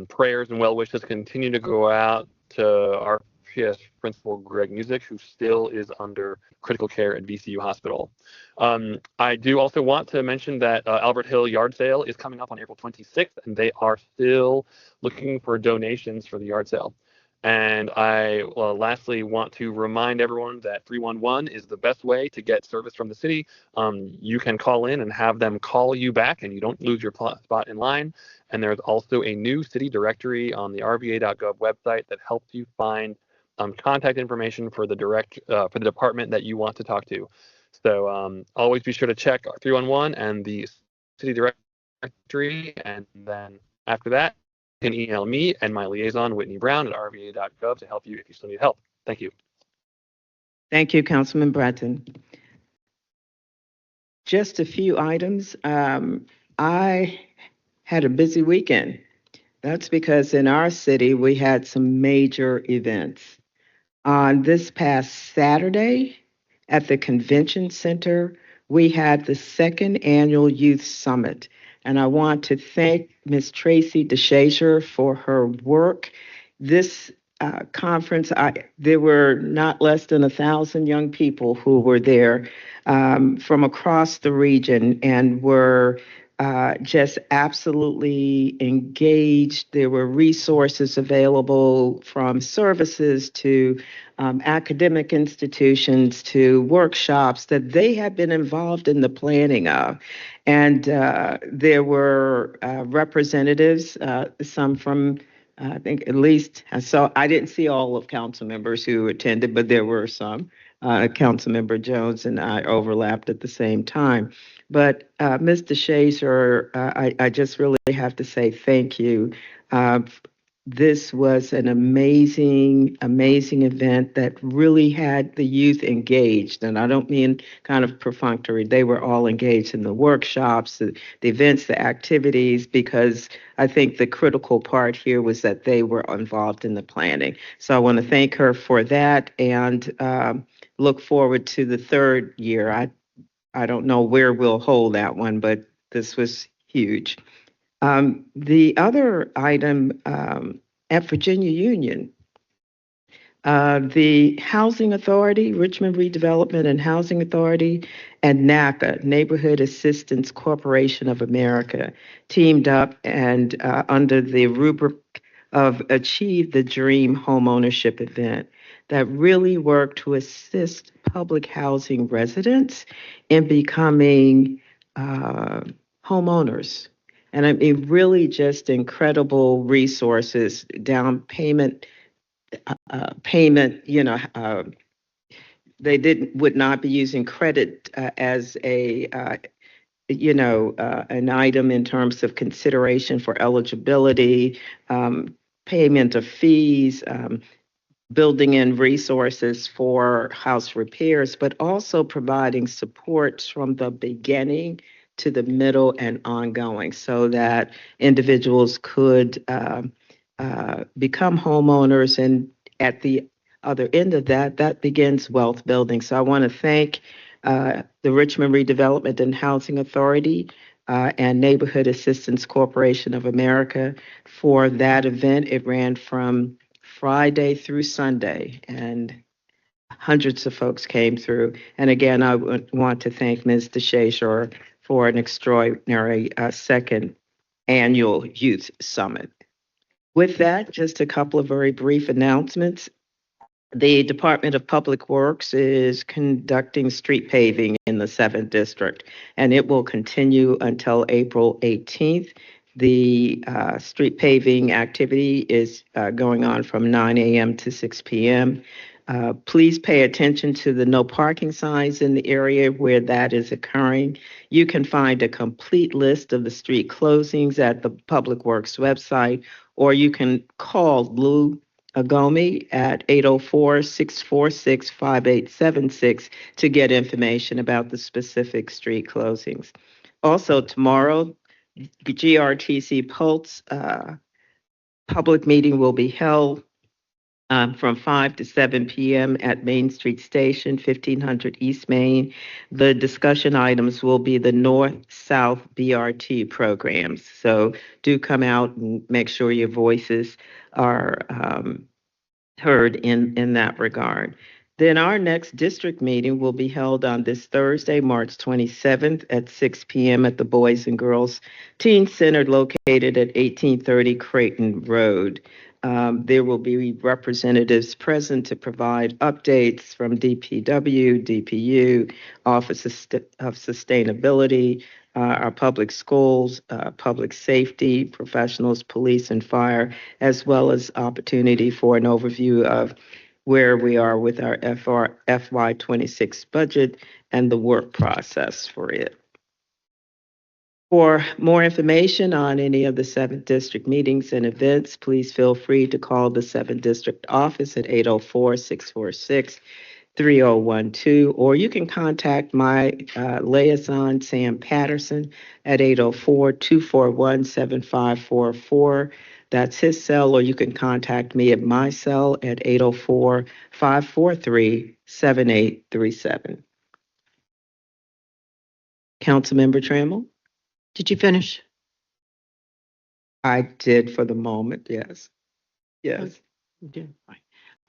Prayers and well wishes continue to go out to our PS Principal Greg Music, who still is under critical care at VCU Hospital. I do also want to mention that Albert Hill Yard Sale is coming up on April 26th, and they are still looking for donations for the yard sale. And I lastly want to remind everyone that 311 is the best way to get service from the city. You can call in and have them call you back, and you don't lose your spot in line. And there's also a new city directory on the rva.gov website that helps you find contact information for the department that you want to talk to. So always be sure to check 311 and the city directory, and then after that, you can email me and my liaison, Whitney Brown, at rva.gov to help you if you still need help. Thank you. Thank you, Councilman Breton. Just a few items. I had a busy weekend. That's because in our city, we had some major events. On this past Saturday at the Convention Center, we had the 2nd Annual Youth Summit. And I want to thank Ms. Tracy DeShazer for her work. This conference, there were not less than 1,000 young people who were there from across the region and were just absolutely engaged. There were resources available from services to academic institutions to workshops that they have been involved in the planning of. And there were representatives, some from, I think at least, I didn't see all of council members who attended, but there were some. Councilmember Jones and I overlapped at the same time. But Mr. Shazer, I just really have to say thank you. This was an amazing, amazing event that really had the youth engaged. And I don't mean kind of perfunctory. They were all engaged in the workshops, the events, the activities, because I think the critical part here was that they were involved in the planning. So I want to thank her for that and look forward to the 3rd year. I don't know where we'll hold that one, but this was huge. The other item at Virginia Union, the Housing Authority, Richmond Redevelopment and Housing Authority, and NACA, Neighborhood Assistance Corporation of America, teamed up and under the rubric of Achieve the Dream Homeownership event that really worked to assist public housing residents in becoming homeowners. And I mean, really just incredible resources, down payment, they would not be using credit as a an item in terms of consideration for eligibility, payment of fees, building in resources for house repairs, but also providing support from the beginning to the middle and ongoing so that individuals could become homeowners. And at the other end of that, that begins wealth building. So I want to thank the Richmond Redevelopment and Housing Authority and Neighborhood Assistance Corporation of America for that event. It ran from Friday through Sunday, and hundreds of folks came through. And again, I would want to thank Ms. DeShazer for an extraordinary second annual youth summit. With that, just a couple of very brief announcements. The Department of Public Works is conducting street paving in the 7th District, and it will continue until April 18th. The street paving activity is going on from 9 a.m. to 6 p.m. Please pay attention to the no parking signs in the area where that is occurring. You can find a complete list of the street closings at the Public Works website, or you can call Lou Agomi at 804-646-5876 to get information about the specific street closings. Also, tomorrow, GRTC Pulse public meeting will be held from 5 to 7 p.m. at Main Street Station, 1500 East Main. The discussion items will be the North-South BRT programs. So do come out and make sure your voices are heard in that regard. Then our next district meeting will be held on this Thursday, March 27th at 6 p.m. at the Boys and Girls Teen Center located at 1830 Creighton Road. There will be representatives present to provide updates from DPW, DPU, Office of Sustainability, our public schools, public safety professionals, police and fire, as well as opportunity for an overview of where we are with our FY26 budget and the work process for it. For more information on any of the 7th District meetings and events, please feel free to call the 7th District office at 804-646-3012, or you can contact my liaison, Sam Patterson, at 804-241-7544. That's his cell, or you can contact me at my cell at 804-543-7837. Councilmember Trammell? Did you finish? I did for the moment, yes. Yes. You did. Right.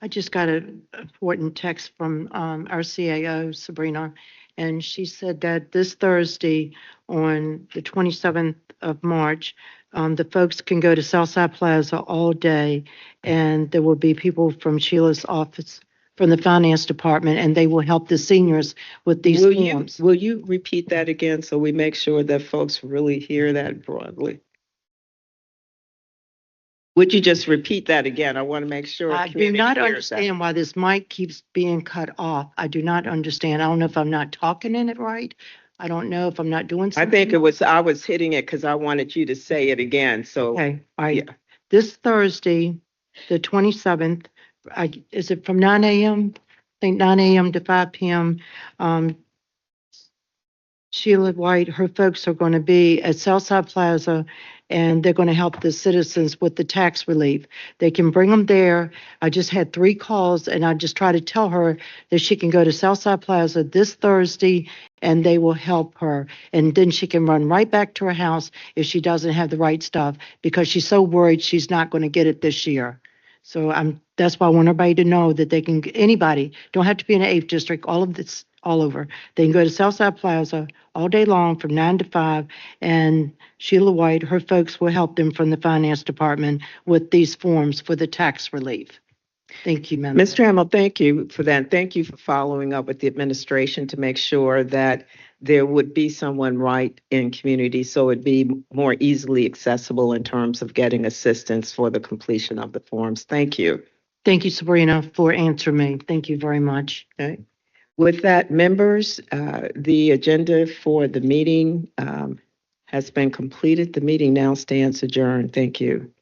I just got an important text from our CAO, Sabrina, and she said that this Thursday on the 27th of March, the folks can go to Southside Plaza all day, and there will be people from Sheila's office, from the finance department, and they will help the seniors with these forms. Will you repeat that again so we make sure that folks really hear that broadly? Would you just repeat that again? I want to make sure. I do not understand why this mic keeps being cut off. I do not understand. I don't know if I'm not talking in it right. I don't know if I'm not doing something. I think I was hitting it because I wanted you to say it again. So, okay, all right. Yeah. This Thursday, the 27th, is it from 9 a.m.? I think 9 a.m. to 5 p.m. Sheila White, her folks are going to be at Southside Plaza, and they're going to help the citizens with the tax relief. They can bring them there. I just had 3 calls, and I just try to tell her that she can go to Southside Plaza this Thursday, and they will help her. And then she can run right back to her house if she doesn't have the right stuff, because she's so worried she's not going to get it this year. So that's why I want everybody to know that they can, anybody, don't have to be in the 8th District, all of this, all over. They can go to Southside Plaza all day long from 9 to 5, and Sheila White, her folks will help them from the finance department with these forms for the tax relief. Thank you, Madam. Mr. Hamel, thank you for that. Thank you for following up with the administration to make sure that there would be someone right in community so it'd be more easily accessible in terms of getting assistance for the completion of the forms. Thank you. Thank you, Sabrina, for answering me. Thank you very much. Okay. With that, members, the agenda for the meeting has been completed. The meeting now stands adjourned. Thank you.